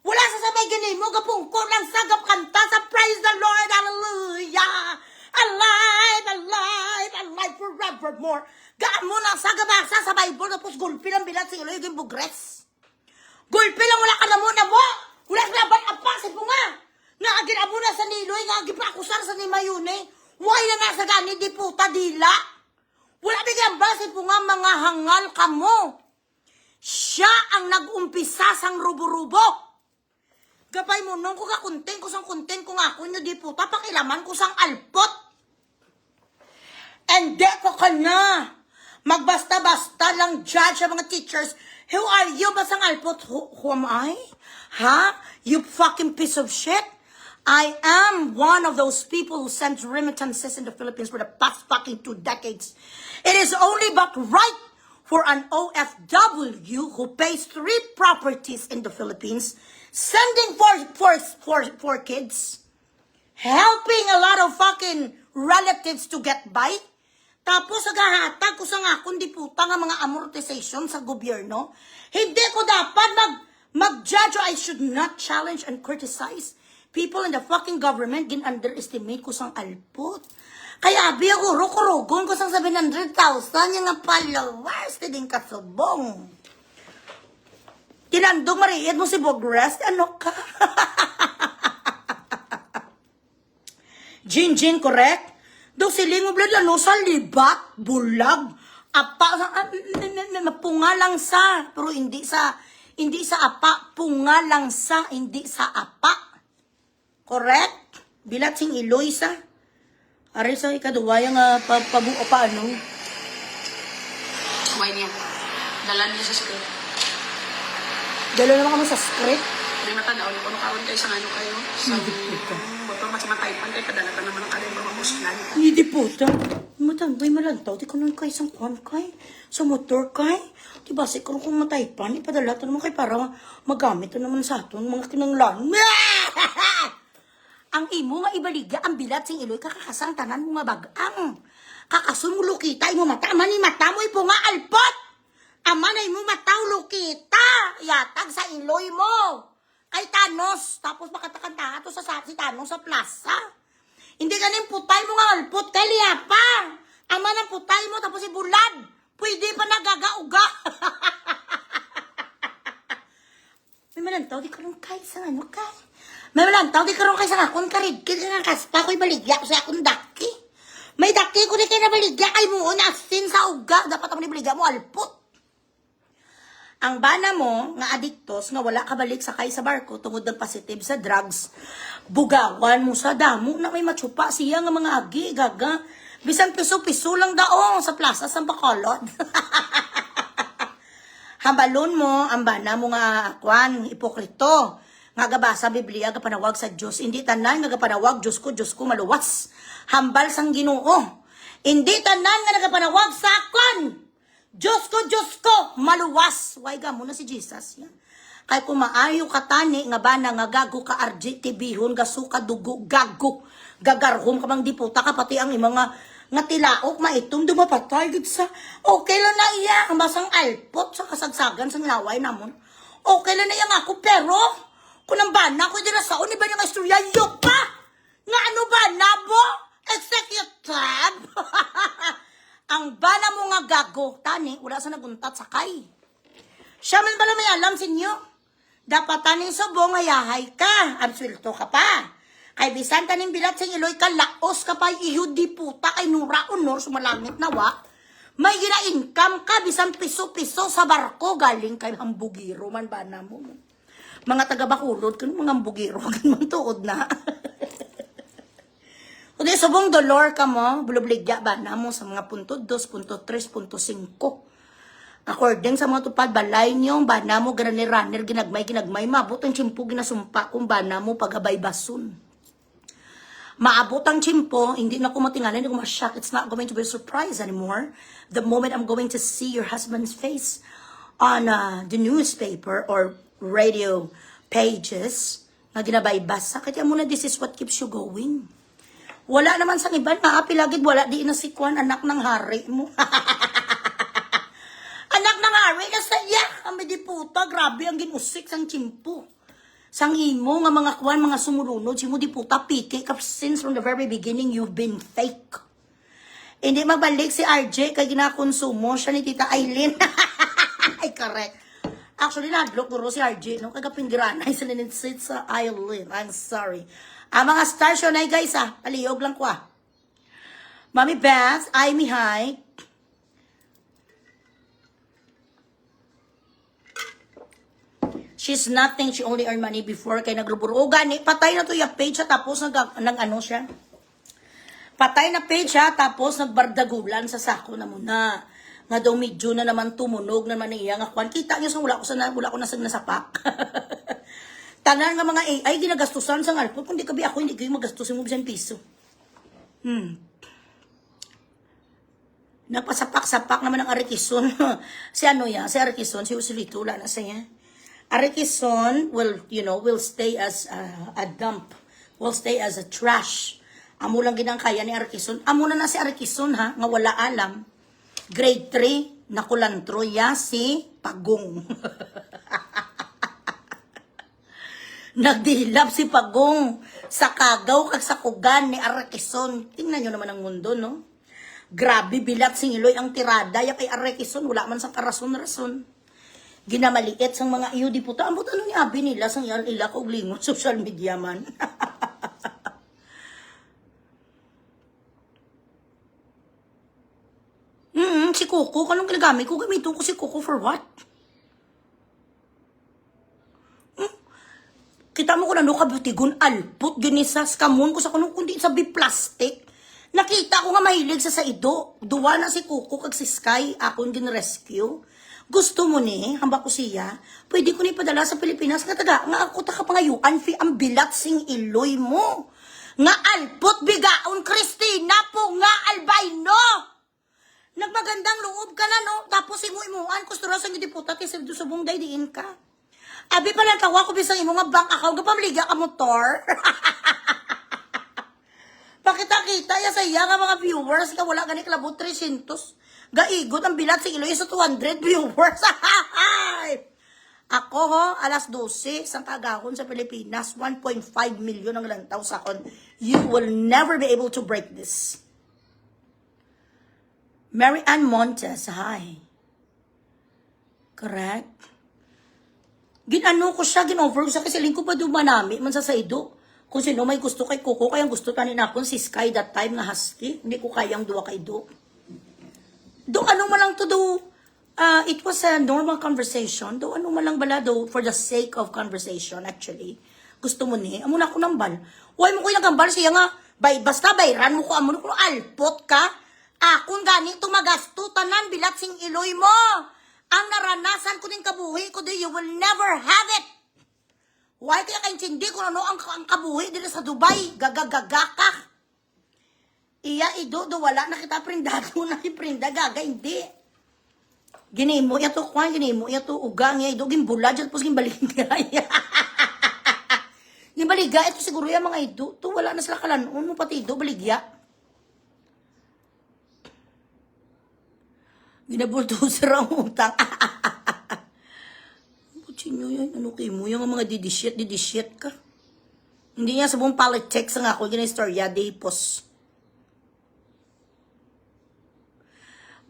Wala sa sabay ganimo, gapungko lang sagap kanta sa praise the Lord, hallelujah. Alive, alive, alive forevermore. Gaan mo na sagabasa sa Bible, tapos golpe lang bilang sing iloy, yung bugres. Golpe lang wala ka na mo. Wala sa laban apa si punga. Nga agin abo na sa niloy, nga agin pa akusar sa ni Mayune. Why na nasa gani di puta dila. Wala bigyan ba si punga mga hangal ka mo. Siya ang nag-umpisa sang rubo-rubo. Gapay mo nung ko kakunten ko sang kunten ko nga ako nyo di puta, pakilaman ko sang alpot. And ko ka na. Magbasta-basta lang judge sa mga teachers. Who are you? Basang alpot? Who am I? Ha? You fucking piece of shit? I am one of those people who sent remittances in the Philippines for the past fucking 2 decades. It is only but right for an OFW who pays 3 properties in the Philippines, sending for kids, helping a lot of fucking relatives to get by, tapos naghahatag ko sa nga kundi puta nga mga amortization sa gobyerno. Hindi ko dapat mag-judge or I should not challenge and criticize people in the fucking government. Gin-underestimate ko sang alpot. Kaya abi ako, rukurugon ko sang 700,000 yung nga followers. Tiding kasubong. Tinandong mariid mo si Bogrest. Ano ka? Jin, correct? Daw siling mo blad ano sa libat, bulag, apa, punga lang sa, pero hindi sa apa, punga lang sa, hindi sa apa. Correct? Bilat sing iloy sa. Ari sa ikaduwa yung pabuo pa ano. Kumain niya. Dala niya sa script. Dalo naman kami sa script. May matanaw niyo kung karon kayo sa ano kayo. Sa motor mas mataypan kayo, padala ka naman ang kalim mga muslan. Hindi puta. Matambay malantaw. Di ko nang kay isang kwan kay. Sa motor kay. Di ba si kung mataypan, ipadala to naman kay para magamit to naman sa aton mga kinanglan. Ang imo nga ibaliga, ang bilat sing iloy, kakakasang tanan mo nga bagang. Kakasun mo lukita, imo mata, mani mata mo ipo nga alpot. Amanay mo mataw lukita. Yatag sa iloy mo. Ay, Thanos. Tapos makatakanta to sa si Thanos sa plaza. Hindi ganin putay mo nga alpot kay Liapa. Ama ng putay mo tapos si Bulad. Pwede pa nagagauga. May malantaw di karon kay sa ano kay. May malantaw di karon kay sa akon karid. Kaya nga kaspa ko'y baligya sa akon daki. May daki ko di kay nabaligya kay mo na asin sa uga. Dapat ako ni baligya mo alpot. Ang bana mo, nga adiktos, nga wala ka balik sakay sa barko, tungod ng positive sa drugs, bugawan mo sa damo na may matsupa siya nga mga agi, gaga. Bisan piso-piso lang daong sa plaza sa Bacolod. Hambalon mo, ang bana mo nga kwan, ipokrito. Nga gabasa Biblia, gapanawag sa Diyos. Hindi tanan nga gapanawag, Diyos ko, maluwas. Hambal sang Ginoo. Hindi tanan nga nagapanawag sa akon. Diyos ko, maluwas. Why ga muna si Jesus? Yeah. Kay kumaayo ka tani, nga bana nga gago ka RGTV-hon, gasuka dugo, gago. Gagarhom ka bang diputa ka, pati ang imong nga tilaok, maitom, dumapatay, sa okay lang na iya, ang basang alpot sa kasagsagan sa laway namon. Okay lang na iya nga ako, pero, kung ang bana ko, dira sa iba niya nga istorya, yok pa! Nga ano ba, nabo? Executive? Ang bana mo nga gago, tani, wala sa naguntat sakay. Siya man pala may alam sa inyo. Dapat taning subong, ayahay ka. Absulto ka pa. Kay bisan taning bilat sa iloy ka, laos ka pa, ihudi puta, kay nura unor, sumalangit na wa. May gina-income ka, bisan piso-piso sa barko, galing kay hambugiro man bana mo. Mga taga-Bacolod, kung mga hambugiro, ganun tuod na. Kung subong dolor ka mo, bulubligya ba na mo sa mga punto 2, punto 3, punto 5. According sa mga tupad, balay niyo, ba na mo, runner, ginagmay, maabot ang tsimpo, ginasumpa kung ba na mo, pagabay basun. Maabot ang tsimpo, hindi na ko matingalan, hindi ko ma-shock, it's not going to be a surprise anymore. The moment I'm going to see your husband's face on the newspaper or radio pages, na ginabaybasa, kaya muna, this is what keeps you going. Wala naman sa iba, naapilagid, wala di na si Kwan, anak ng hari mo. Anak ng hari na sa iya, ang diputa, grabe ang ginusik sang tsimpo. Sang imo, nga mga Kwan, mga sumulunod, si mo diputa, piki, since from the very beginning, you've been fake. Hindi mabalik si RJ, kay ginakonsumo siya ni Tita Aileen. Ay, correct. Actually, nadlok duro si RJ, no? Kagapinggiranay sa ninitsit sa Aileen. I'm sorry. Mga stars yun ay guys paliyog lang ko Mami Beth, Amy hi. She's nothing, she only earned money before kay nagruburo. O gani, patay na to yung page tapos nang ano siya. Patay na page tapos nagbardagulan sa sako na muna. Nga daw medyo na naman tumunog naman niya nga kwan. Kita niyo sa wala ko nasag na sapak. Tanan nga mga AI, ginagastusan sa alpot. Kung di kabi ako, hindi kayo magastusin mo bisan piso. Nagpasapak-sapak naman ang Arikison. Si Arikison, si Usilito, wala na siya. Arikison will stay as a dump. Will stay as a trash. Amo lang ginang kaya ni Arikison. Amo na si Arikison nga wala alam. Grade 3, nakulantro si Pagong. Nagdilap si Pagong sa kagaw kag sa kugan ni Arikison. Tingnan nyo naman ang mundo, no? Grabe, bilat singiloy ang tirada. Ya kay Arikison, wala man sa karason-rason. Ginamaliit sang mga iyo di puta. Ambot ano ni abi nila sang iyan ila kog lingon social media man. Si Coco, kanong ginagamit ko? Gamitin ko si Coco for what? Kita mo ko na kabutigon, alput, ginisas, kamon ko sa kunong kundi sa plastic. Nakita ko nga mahilig sa ido. Duwa na si Coco kag si Sky, akong gin-rescue. Gusto mo ni, hamba ko siya, pwede ko ni padala sa Pilipinas, nga ako taka pangayuan, ang bilat sing iloy mo. Nga alput, bigaon, Christina po, nga albino. Nagmagandang loob ka na, no? Tapos imuan, kustura sa diputa, tisip do sa bungday, diin ka. Abi pala tawa ko bisang imo nga bank account, kapamliga ka motor. Pakita-kita ya sa iya nga mga viewers, ka wala gani klabot 300. Gaigot ang bilat sa ilo sa 200 viewers. Ako ho, alas 12, isang kagahon sa Pilipinas, 1.5 million ang lantaw sa akon. You will never be able to break this. Mary Ann Montes, hi. Correct? Ginano ko siya, gin-offer ko siya kasi lingko pa dumanami man sa saido. Kung sino may gusto kay Kuko, kayang gusto tanin akon si Sky that time na husky. Hindi ko kayang duwa kay Do. Do, ano man lang to do? It was a normal conversation. Do, ano man lang bala do for the sake of conversation actually. Gusto mo ni, amo na ako nambal. Huwag mo ko yung gambal siya nga. Basta bayran mo ko, amo na ko, alpot ka. Akong ganito magasto, tanan, bilat sing iloy mo. Ang naranasan ko din kabuhi ko do, you will never have it. Why kaya kaintindi ko ano ang kabuhi dito sa Dubai? Gagagaga ka. Iya, ido, wala na kita prindado na iprinda, gaga, hindi. Ginimo, yato kwan, ginimo, yato ugang, ido, gimbula, dyan po gimbaliga. Gimbaliga, ito siguro yung mga ido, to wala na sila kalanon, mo pati ido, baligya. Ginabuldoser ang utang. Nyo yan, ano kayo mo, yung mga didishit ka. Hindi niya sa buong politics ang ako, yun ang istorya, dehipos.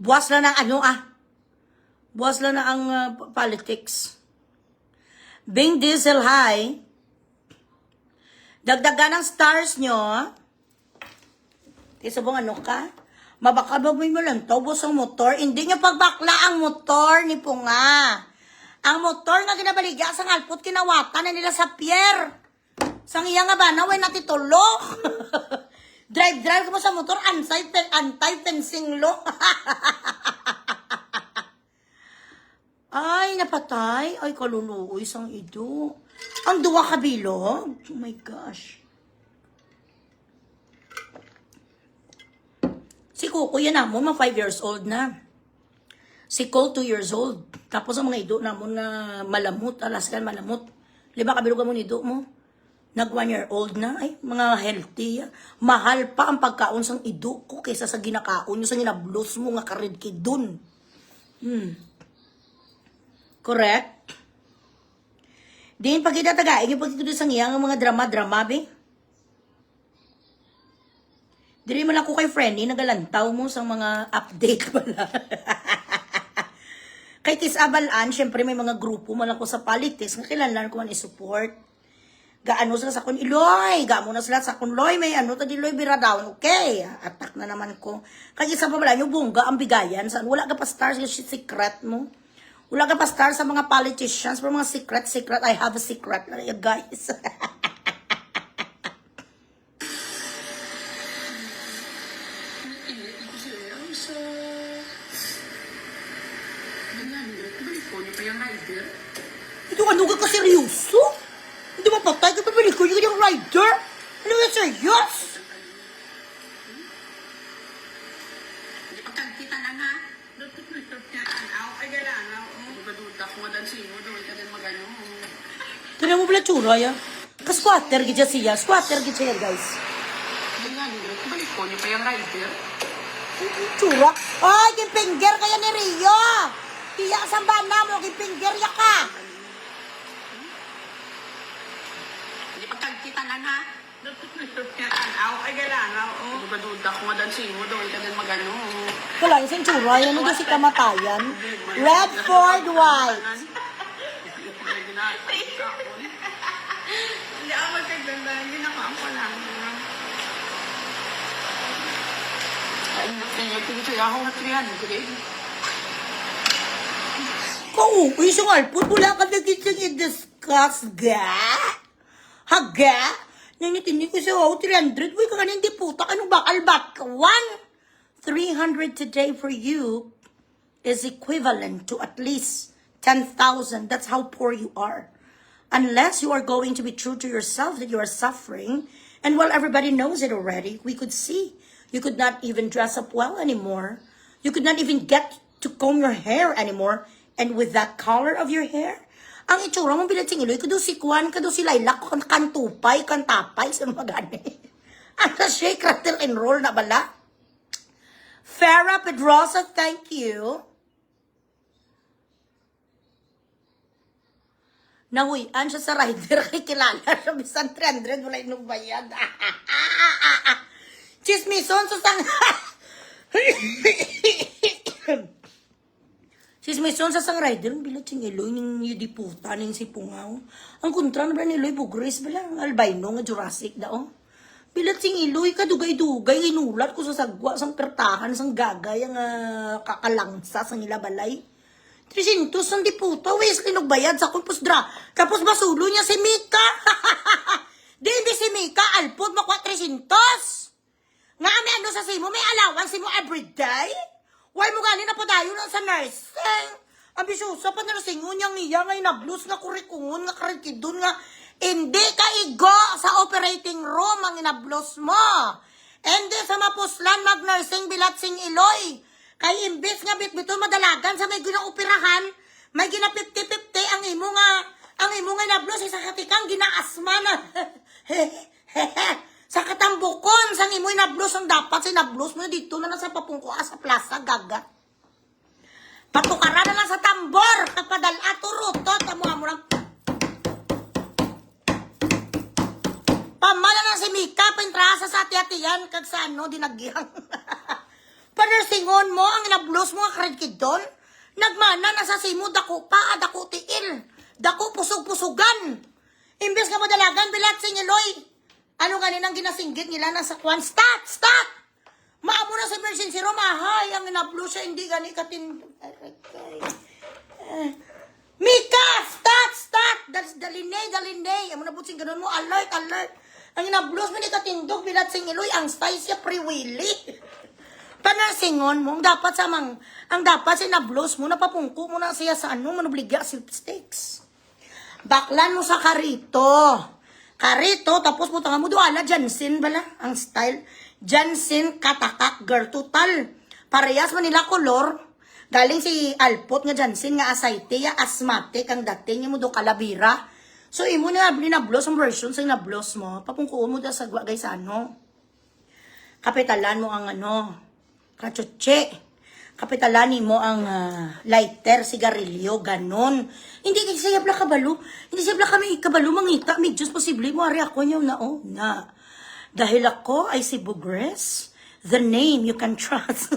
Buwas lang ng ano buwas lang na ang politics. Bing Diesel, hi. Dagdagan ng stars nyo. Kaysa bang ano ka? Mabakababay mo lang, tobos ang motor. Hindi nyo pagbakla ang motor ni Punga. Ang motor nga ginabaliga sa alpot, kinawatan na nila sa pier. Sang iya nga ba, naway natitulo. Drive ko mo sa motor, anti-fencing law. Ay, napatay. Ay, kaluluoy sang ido. Ang duwa kabilog. Oh my gosh. Si Kuko yan namon, 5 years old na. Si Cole, 2 years old. Tapos ang mga ido namon na malamut, alaskan malamut. 5 kabilog mo ni ido mo. Nag 1 year old na. Ay, mga healthy. Mahal pa ang pagkaon sang ido ko kaysa sa ginakaon nyo, sa ginablos mo nga karid kay dun. Correct? Din pag itatagain, yung pagkikudo sang iyang mga drama-drama, be. Dili mo lang ko kay Friendly, nagalantaw mo sa mga update pala. Kay Tis Abalaan, syempre may mga grupo man ako sa politics, nga kailangan ko man i-support. Gaano sila sa kun Iloy, gaano na sila sa kun Loy, may ano, tadi Loy bira down, okay, attack na naman ko. Kaya isa pa pala, yung bungga, ang bigayan, wala ka pa stars, yung secret mo. Wala ka pa stars sa mga politicians, pero mga secret, I have a secret, guys. Ito ano ka seryoso? Hindi ba patay ka pabili ko yung rider? Ano yung serious? Hindi pa kita lang ha. Ay galangaw. Magaduda ko madansin mo. Doon ka din magano. Tignan mo pala tsura ya. Ka-squatter gidya siya. Squatter gidya guys. Hindi nga, balik ko niyo pa yung rider. Tsura? Ay, kipinger kaya ni Rio. Tiya sa bana mo, kipinger ya ka. Hindi pa kita lang ha. Ay galangaw. Magaduda ko madansin mo. Doon ka din magano. Wala, isang tsura. Yan mo si kamatayan. Red Ford White. Hindi ako magkaganda. Hindi na ako lang. Ay, pinito ako na 300. Kung isang alpot, wala ka nagkitsang i-discuss, ga? Haga? Nanitindi ko sa 300. Uy, ka hindi puta. Anong bakal back? 300 today for you is equivalent to at least 10,000. That's how poor you are. Unless you are going to be true to yourself that you are suffering. And while everybody knows it already, we could see. You could not even dress up well anymore. You could not even get to comb your hair anymore. And with that color of your hair, ang itsura mo bilang singiloy, kado si Kwan, kado si Laila, kantupay, kantapay, sa mga gani. Ang shake, rattle, and roll na bala. Farah Pedrosa, thank you. nahuyan siya sa rider kay kilala siya bisan 300 wala inong bayad. Chismison sa sang Chismison sa sang rider bilat sing Eloy ning yudiputa ning si Pungaw. Ang kontra na ba ni Eloy Bugres bala ang albino nga Jurassic dao. Bilat sing Eloy kadugay-dugay inulat ko sa sagwa sang pertahan sang gagay ang kakalangsa sang ilabalay. 300 ang diputa, Wesley nagbayad sa kumpusdra. Tapos basulo niya si Mika. Di si Mika, alpod makuha 300. Nga may ano sa simo, may allowance mo everyday? Why mo gani na padayo lang sa nursing? Ambisyosa pa na singon niyang iya ngay nablus nga kurikungon nga karikidon nga hindi ka igo sa operating room ang inablos mo. Hindi sa mapuslan mag-nursing bilat sing Iloy. Kay imbes nga bitbiton madalagan sa may ginaoperahan, may gina 50-50 ang imo nga nablos sa katikang ginaasma na. Sa katambukon sang imo nablos ang dapat sa nablos mo dito na sa papungkuha sa plaza gaga. Patukara na lang sa tambor kapadal aturutot amo lang. Pamala na si Mika pintrasa sa ati-atiyan kag sa ano dinagihang. Panarsingon mo ang nablos mo ang kredkidon, nagmana na sa simo dako pa, dako tiil, dako pusog-pusugan. Imbes nga madalagan bilat sing Eloy. Ano ganinang ginasinggit nila na sa kwan? Stat! Maamo na sa emergency room, ahay, ang nablos siya, hindi gani katin... Mika! Stat! Dalinay. Amo na butsing ganun mo, alert! Ang nablos mo ni katindog bilat sing Eloy, ang style siya pre-willy. Panarsingon mo, ang dapat sa nablos mo, napapungko mo na siya sa ano, manubligya sweepstakes. Baklan mo sa karito, tapos putangan mo doon, Jansen bala, ang style. Jansen, katakak, gertutal. Parehas man nila kolor. Galing si Alpot nga Jansen, nga asayte, asmatic, ang dating mo do kalabira. So, imo na binablos ang version sa nablos mo. Papungkuon mo doon sa guagay sa ano. Kapitalan mo ang ano, kachotse. Kapitalanin mo ang lighter, sigarilyo, ganon. Hindi siya bla kabalo. Hindi siya bla kami kabalo mangita. May Diyos posible mo. Ari ako niyo na. Dahil ako ay si Bugres, the name you can trust.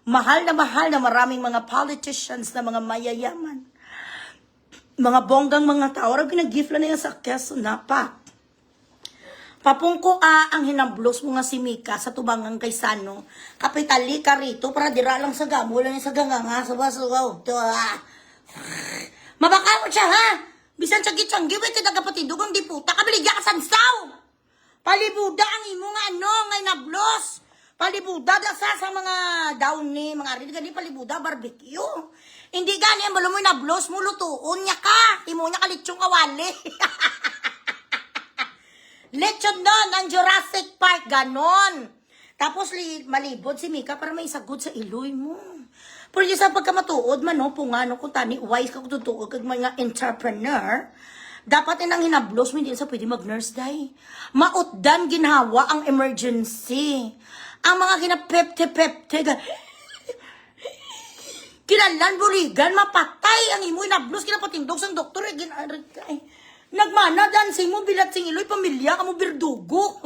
mahal na maraming mga politicians na mga mayayaman. Mga bonggang mga tao. Arag pinag-gifla na yan sa Quezon na pa. Papungko ang hinablos mo nga si Mika sa tubangang kay Sano. Kapitali ka rito para dira lang sa gamo lang sa ganganga sa basugaw. Mabakawot siya ha. Bisan sa gitsanggi wait nagapatindog ang diputa kabiligya ka sansaw. Palibuda ang imo nga ano nga hinablos. Palibuda da sa mga down ni mga rin gani palibuda barbecue. Hindi gani ang balo mo hinablos mo lutuon niya ka. Imo niya kalitsong awali. Lechon nun, ang Jurassic Park, ganon. Tapos malibod si Mika para may sagot sa iloy mo. Pero yung sa pagkamatuod man, no, pungano, kung tani, wise ka kung tutuod kag mga entrepreneur, dapat inang hinablos mo, hindi sa pwede mag-nurse day. Mautdan ginhawa ang emergency. Ang mga ginapepte-pepte, kinalan, buligan, mapatay, ang imo hinablos, kinapatindog sang doktor, nagmana dancing mo bilat sing Iloy pamilya ka mo birdugo.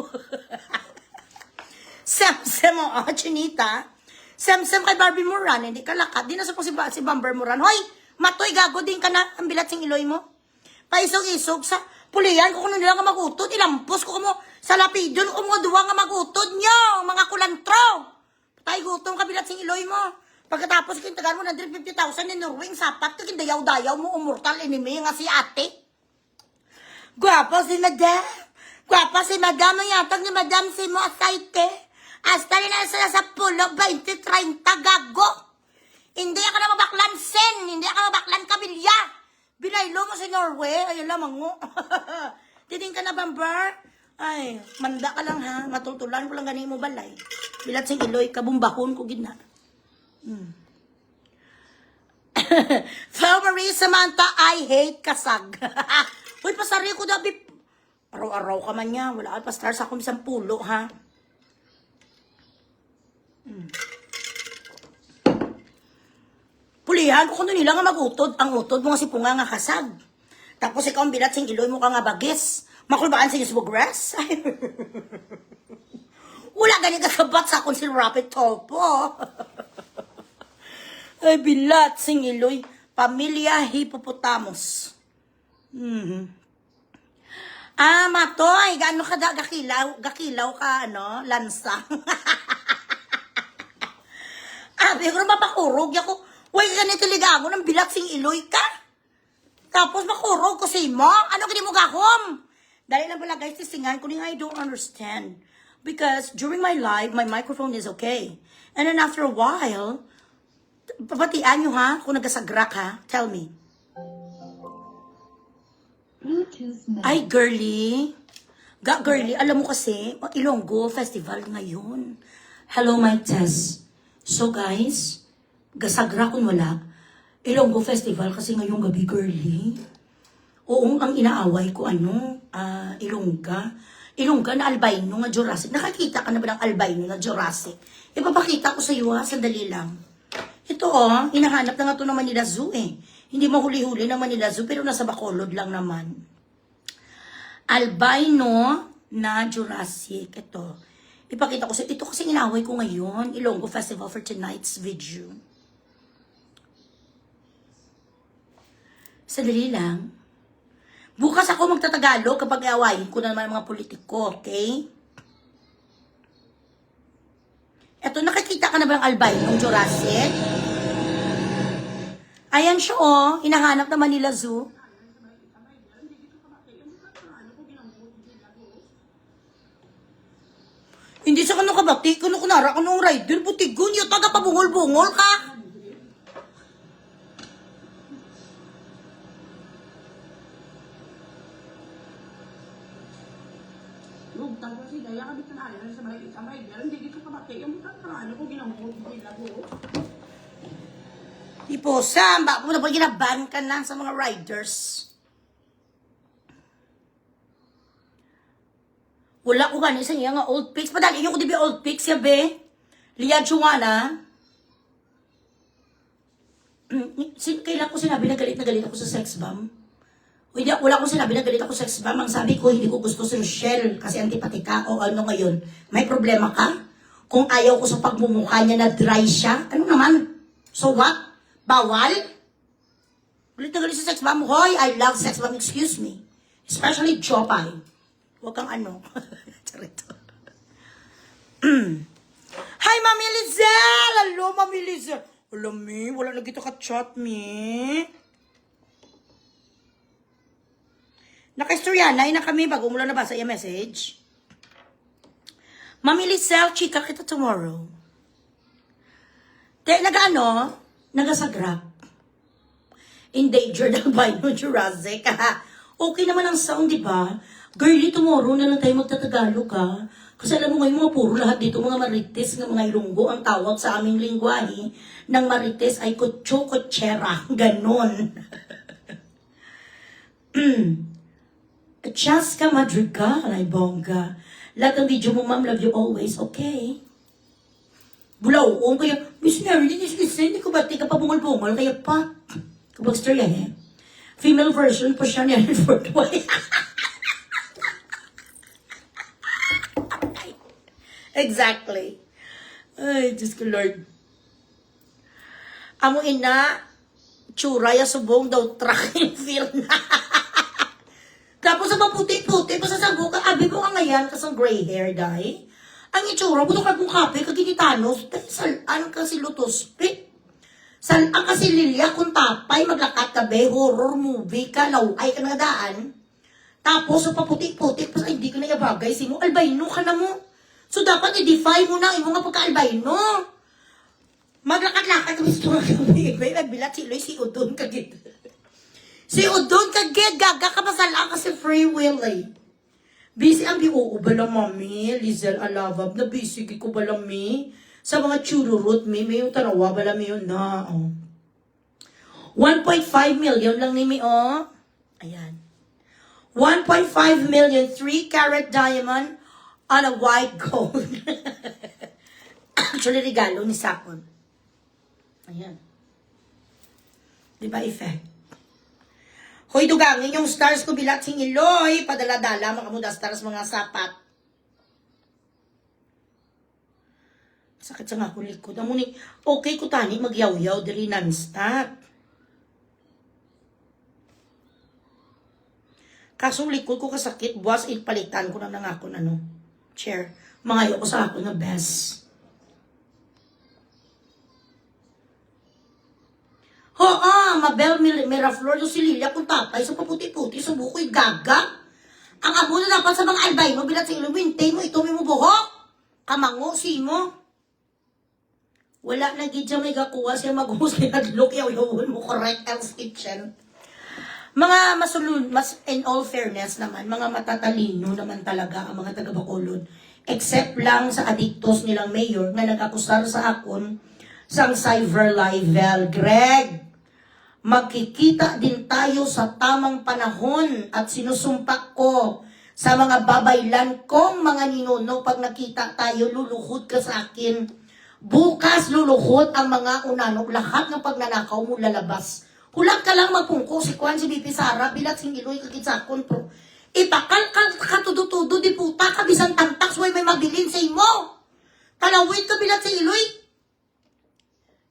Sem mo chinita. Sem kay Barbie Moran hindi ka lakat di na sa si Bamber Moran. Hoy, matoy gago din ka na ang bilat sing Iloy mo. Paisog-isog sa pulian ko kuno nila nga magutod ilampos ko mo sa lapidon ko mo duwa nga magutod nyo mga kulantro. Patay gutom ka bilat sing Iloy mo. Pagkatapos kintagan mo 150,000 ni Norwing sapat ka kindayaw-dayaw mo umortal enemy nga si ate. Guwapo si Madam. Ang yatag ni Madam si mo asayte. Hasta rin na sila sa pulo, 20-30 gago. Hindi ka na mabaklan sen. Hindi ka mabaklan kabilya. Binaylo mo si Norway. Ayun lamang mo. Titing ka na, Bamber? Ay, manda ka lang ha. Matultulan ko lang ganin mo balay. Bilat sing Iloy, kabumbahon ko gina. Phil Marie Samantha, I hate kasag. Uy, pasari ko dabi. Araw-araw ka man niya. Wala ka pastar sa akong isang pulo, ha? Pulihan Intindihan ko kung nila nga magutod. Ang utod mo nga si punga nga kasag. Tapos ikaw ang bilat sing iloy mo ka nga bagis. Makulbaan sa yung subugres. Wala ganyan kakabat sa akong si Rapid Topo. Ay, bilat sing iloy. Pamilya Hippopotamus. Matoy, gaano ka gakilaw ka, lansa. Pero mapakurog ako. Uy, ganito ligago ng bilat sing iloy ka. Tapos makurog ko si mo. Ano gini mo gakom? Dahil lang pala guys, tisingan ko I don't understand. Because during my live, my microphone is okay. And then after a while, papatian nyo ha, kung nagasagrak ha, tell me. Ay, girly. Girly, alam mo kasi, Ilonggo Festival ngayon. Hello, my Tess. So guys, gasagra kung wala, Ilonggo Festival kasi ngayong gabi, girly. Oo, ang inaaway ko, Ilongga. Ilongga na albino nga Jurassic. Nakakita ka na ba ng albino na Jurassic? Ipapakita ko sa iyo ha, sandali lang. Ito hinahanap na nga ito ng Manila Zoo eh. Hindi mo huli-huli ng Manila Zoo, pero nasa Bacolod lang naman. Albino na Jurassic. Ito. Ipakita ko sa ito kasi inaway ko ngayon. Ilonggo Festival for tonight's video. Sadali lang. Bukas ako magtatagalog kapag iawayin ko na naman ang mga politiko, okay? Ito, nakikita ka na ba ng albino Jurassic? Ayan siya, hinahanap na Manila Zoo. Hindi sa kanong kabati, kunara kanong rider, butigon, yung taga pabungol-bungol ka. Lugtang kasi daya kami tanaya sa may hindi dito kabati. Yung ano ko ginamot nila ko. Tipo, samba, kung na ginaban ka na sa mga riders. Wala ko gani sa niya nga old pics. Padali yung ko di ba old pics ya be? Liya Chungana. Kailan ko sinabi na galit ako sa sex bomb? Wala ko sinabi na galit ako sa sex bomb. Ang sabi ko, hindi ko gusto si Rochelle kasi antipati ka o ano ngayon. May problema ka? Kung ayaw ko sa pagmumukha niya na dry siya, ano naman? So what? Bawal? Galit na galit sa sex bomb. Hoy, I love sex bomb, excuse me. Especially Chopay. Huwag kang Charito. Hi, Mami Lizelle! Hello, Mami Lizelle. Alam mi, wala na gito ka-chat mi. Naka-istorya na kami bago mula na ba sa message? Mami Lizelle, chika kita tomorrow. Nagasagrap. Endangered albino Jurassic. Okay naman ang sound, di ba? Girlie, tomorrow na lang tayo magtatagalog ha. Kasi alam mo ngayon mga puro lahat dito, mga marites, mga Ilonggo, ang tawag sa aming lingwahe ng marites ay kutso, kutsera, ganon. Chaska Madrigal, ay bongga. Lahat ng video mo, ma'am, love you always, okay? Bulaw, kaya, Miss Mary, hindi ko ba tika pa bungol-bungol, kaya pa, kabag storya eh. Female version po siya niya for twice. Exactly. Ay, Diyos ko Lord. Amo ina, tsura ya subong daw track and field na. Tapos sa maputi-puti, pasasanggo ka, abi ko nga ngayon, kasang gray hair, dahil. Ang itsura, buto ka kong kape, kagititanos, salaan ka si Lotus Pit. Salaan ka si Lilia, kung tapay, maglakat ka be, horror movie ka, laway ka na daan. Tapos, sa paputi-puti, pas, ay, hindi ka na ibagay, sino, albino ka na mo. So, dapat i-defy mo na yung mga pagka-albino. Maglakat-lakat kami sa mga bilat si Udon kagid. Si Udon kagid, gaga ka masala kasi free will eh. Busy ang bioo bala mami, Lizelle Alabab, na busy ko bala mi. Sa mga chururut mi, may yung tanawa bala mi yun na. 1.5 million lang ni mi, Ayan. 1.5 million, 3-carat diamond, on a white gold. Actually, regalo ni Sapon. Ayan. Di ba, effect? Hoy, dugangin yung stars ko bilat sing iloy. Padala-dala, makamuda stars mga sapat. Sakit sa nga akong likod. Amo ni, okay ko tani, magyaw-yaw, dili non-stop. Kasong likod ko kasakit, buwas, ipalitan ko na ng ako na chair. Mangayo ko sa ako na best. Mabel Miraflor yung si Lilia kung tatay sa paputi-puti sa bukoy gaga. Ang abo na dapat sa mga albay mo bilat sa iluwinte mo, ito mo buhok. Kamango, simo. Wala na gidya may gakuha siya mag-hus kaya nag-look yaw-yawon mo correct El's Kitchen. Mga in all fairness naman, mga matatalino naman talaga ang mga taga-Bacolod. Except lang sa adiktos nilang mayor na nag-akusar sa akon sang cyber level. Greg, magkikita din tayo sa tamang panahon at sinusumpak ko sa mga babaylan kong mga ninuno pag nakita tayo, luluhod ka sa akin. Bukas luluhod ang mga unano, lahat ng pagnanakaw mo lalabas. Hulag ka lang magpungko si Juan, si BP Sara, bilat sing iloy kakitsakon pro. Ipakal ka tudo-tudo, di puta ka, bisan tantax, way may mabilin sa imo. Talawid ka bilat sa iloy.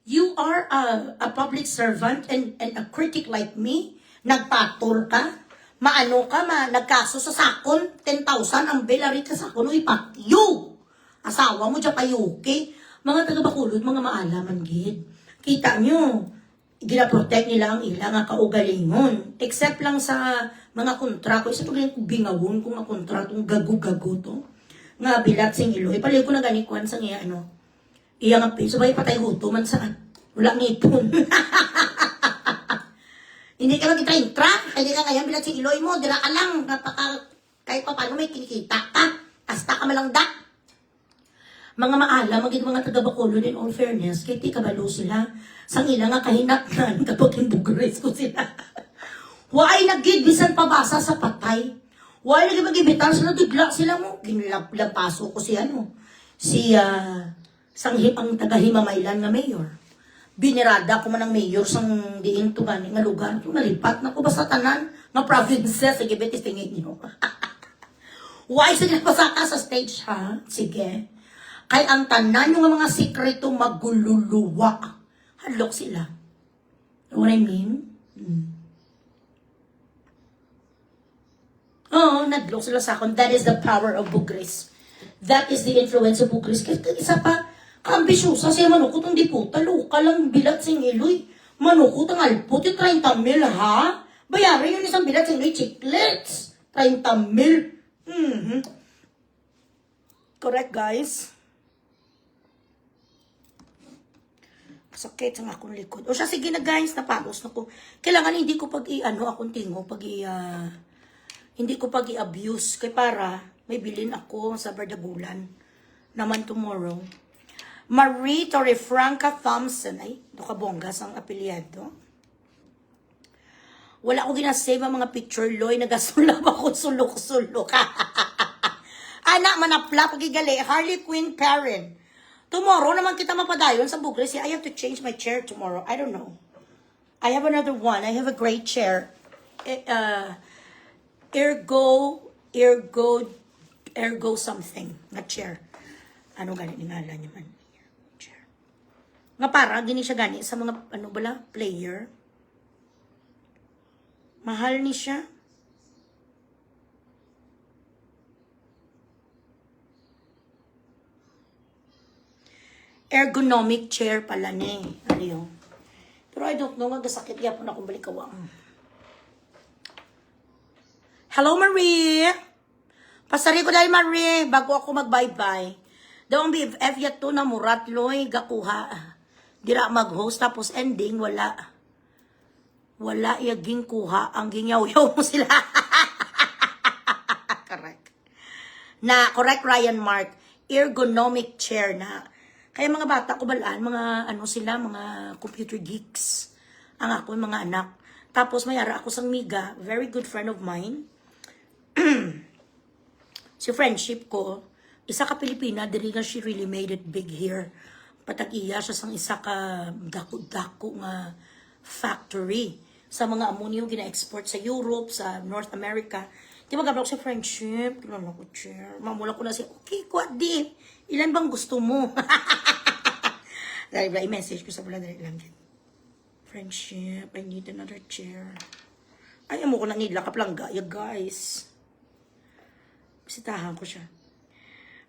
You are a public servant and a critic like me. Nagpatol ka. Maano ka, nagkaso sa sakon. 10,000 ang belari ka sakon. Uy, you! Asawa mo dyan payuki. Mga taga-Bacolod, mga maalaman gid. Kita nyo, gina-protect nila ang ilang kaugalingon. Except lang sa mga kontrako. Isa to ganyan bingawon kung mga kontratong gago-gago to. Nga bilat sing iloy. Paliw ko na ganikuan sa nga iya nga piso, sabay patay huto man saan. Wala ngipon. Hindi ka mag-intra, hindi ka ngayon bilang si iloy mo, dira ka lang, kahit pa paano may kinikita ka, hasta ka malangda. Mga maala, mga taga-Bacolod in all fairness, kahit di kabalo sila, sang ila nga kahinatnan kapag imbugres ko sila. Why nagidbisan pabasa sa patay? Why nagibag-ibitan sila, tigla sila mo, ginlapaso ko si sanghip ang taga-Himamaylan nga mayor. Binirada ko man ang mayor sang diin to gani nga lugar. Nalipat na ko basta tanan nga provinces. Sige, betis tingin nyo. Why sila pasaka sa stage, ha? Sige. Kay ang tanan yung mga sikreto magululuwa. Hadlok sila. Know what I mean? Nadlok sila sa akin. That is the power of Bugris. That is the influence of Bugris. Kasi isa pa, kaambisyosa siya manukot ang diputa, luka lang bilat sing iloy. Manukot ang alpot, yung 30 mil, ha? Bayaran yun isang bilat sing iloy, chiclets. 30 mil. Correct, guys? Sakit sa akong likod. O siya, sige na guys, napagos na ko. Kailangan hindi ko akong tingo, hindi ko i-abuse. Kaya para, may bilin ako sa Bardagulan naman tomorrow. Marie Torrefranca Thompson. Ay, dokabonggas ang apelyado. Wala ko ginasave ang mga picture, Loy. Nagasulab ako, sulok-sulok. Anak, manapla, pagigali. Harley Quinn Perrin. Tomorrow naman kita mapadayon sa Bugres. I have to change my chair tomorrow. I don't know. I have another one. I have a great chair. Ergo something. Na chair. Ano ganit ni ngalan niya man? Nga para, gini siya gani sa mga, player. Mahal ni siya. Ergonomic chair pala ni. Ano yun? Pero I don't know, magasakit yapon akong balikawang. Hello, Marie! Pasari ko dahil, Marie, bago ako mag-bye-bye. Daw ang BFF yato na murat, Loy, gakuha. Dira mag-host, tapos ending, wala yaging kuha, ang gingyaw-yaw mo sila. Correct. Correct, Ryan Mark, ergonomic chair na. Kaya mga bata ko balaan, mga mga computer geeks. Ang ako, mga anak. Tapos mayara ako sang Miga, very good friend of mine. Si friendship ko, isa ka Pilipina, diri nga she really made it big here. Patag-iya siya sang isa ka dako-dako nga factory. Sa mga ammonia gina-export sa Europe, sa North America. Di ba gabra ko sa friendship? Kilala ko, chair. Mamula ko na siya, okay, kuha di. Ilan bang gusto mo? Dahil i-message ko sa pula, dahil lang. Friendship, I need another chair. Ay, amo ko nang nilakap lang gaya, guys. Bisitahan ko siya.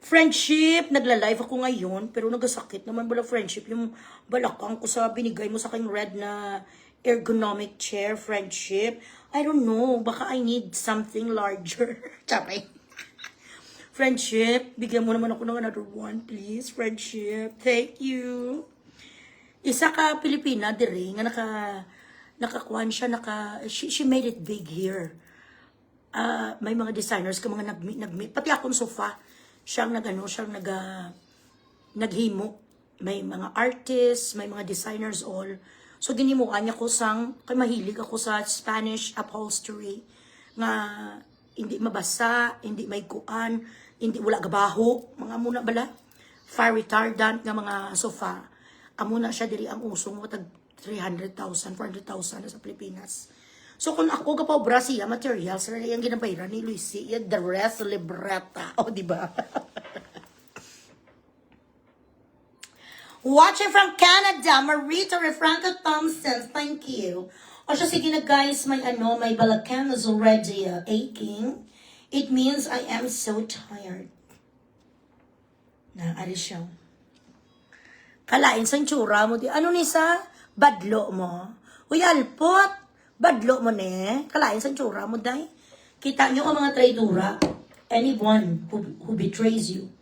Friendship, nagla-live ako ngayon, pero nagasakit naman bala friendship. Yung balakang ko sa binigay mo sa aking red na ergonomic chair, friendship. I don't know, baka I need something larger. Tsapay. Friendship, bigyan mo naman ako ng another one, please. Friendship, thank you. Isa ka Pilipina, dire, nga nakakuhan siya, she made it big here. May mga designers ka mga nag-meet. Pati akong sofa, siyang naghimo. May mga artists, may mga designers all. So ginimuan niya ko kay mahilig ako sa Spanish upholstery nga hindi mabasa, hindi may kuan, hindi wala gabaho, mga muna bala. Fire retardant nga mga sofa. Amo na siya diri ang usong mo tag 300,000, 400,000 sa Pilipinas. So kung ako kapaw Brazil materials, sa yung ginabayran ni Luisi, the rest libreta. O, di ba? Watching from Canada, Marita Refranco Thompson, thank you. O siya, sige na guys, may Balacan is already aching. It means I am so tired. Naari siya. Kalain sa tsura mo di. Ano ni sa badlo mo? Uy, alpot. Badlo mo ne. Kalain sa tsura mo day. Kita nyo ang mga traidura. Anyone who betrays you.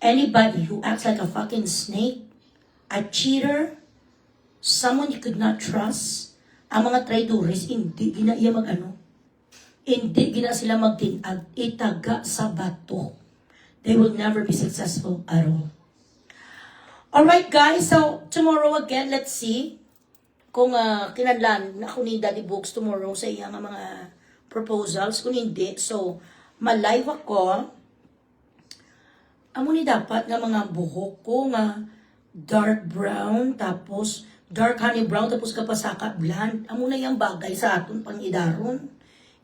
Anybody who acts like a fucking snake. A cheater. Someone you could not trust. Ang mga traidores, hindi ginaiya Hindi gina sila magtinag. Itaga sa bato. They will never be successful at all. Alright guys, so tomorrow again, let's see kung kinadlan ako ni Daddy Books tomorrow sa iyang mga proposals. Kung hindi, so ma-live ako. Amo ni dapat nga mga buhok ko nga dark brown, tapos dark honey brown, tapos kapasaka blonde. Amo na yung bagay sa aton pang idaron.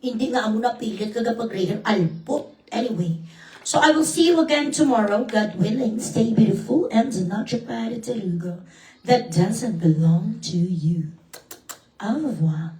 Hindi nga amo na pilit kagapag hair alpot. Anyway, so I will see you again tomorrow, God willing. Stay beautiful and do not trip out a telugu that doesn't belong to you. Au revoir.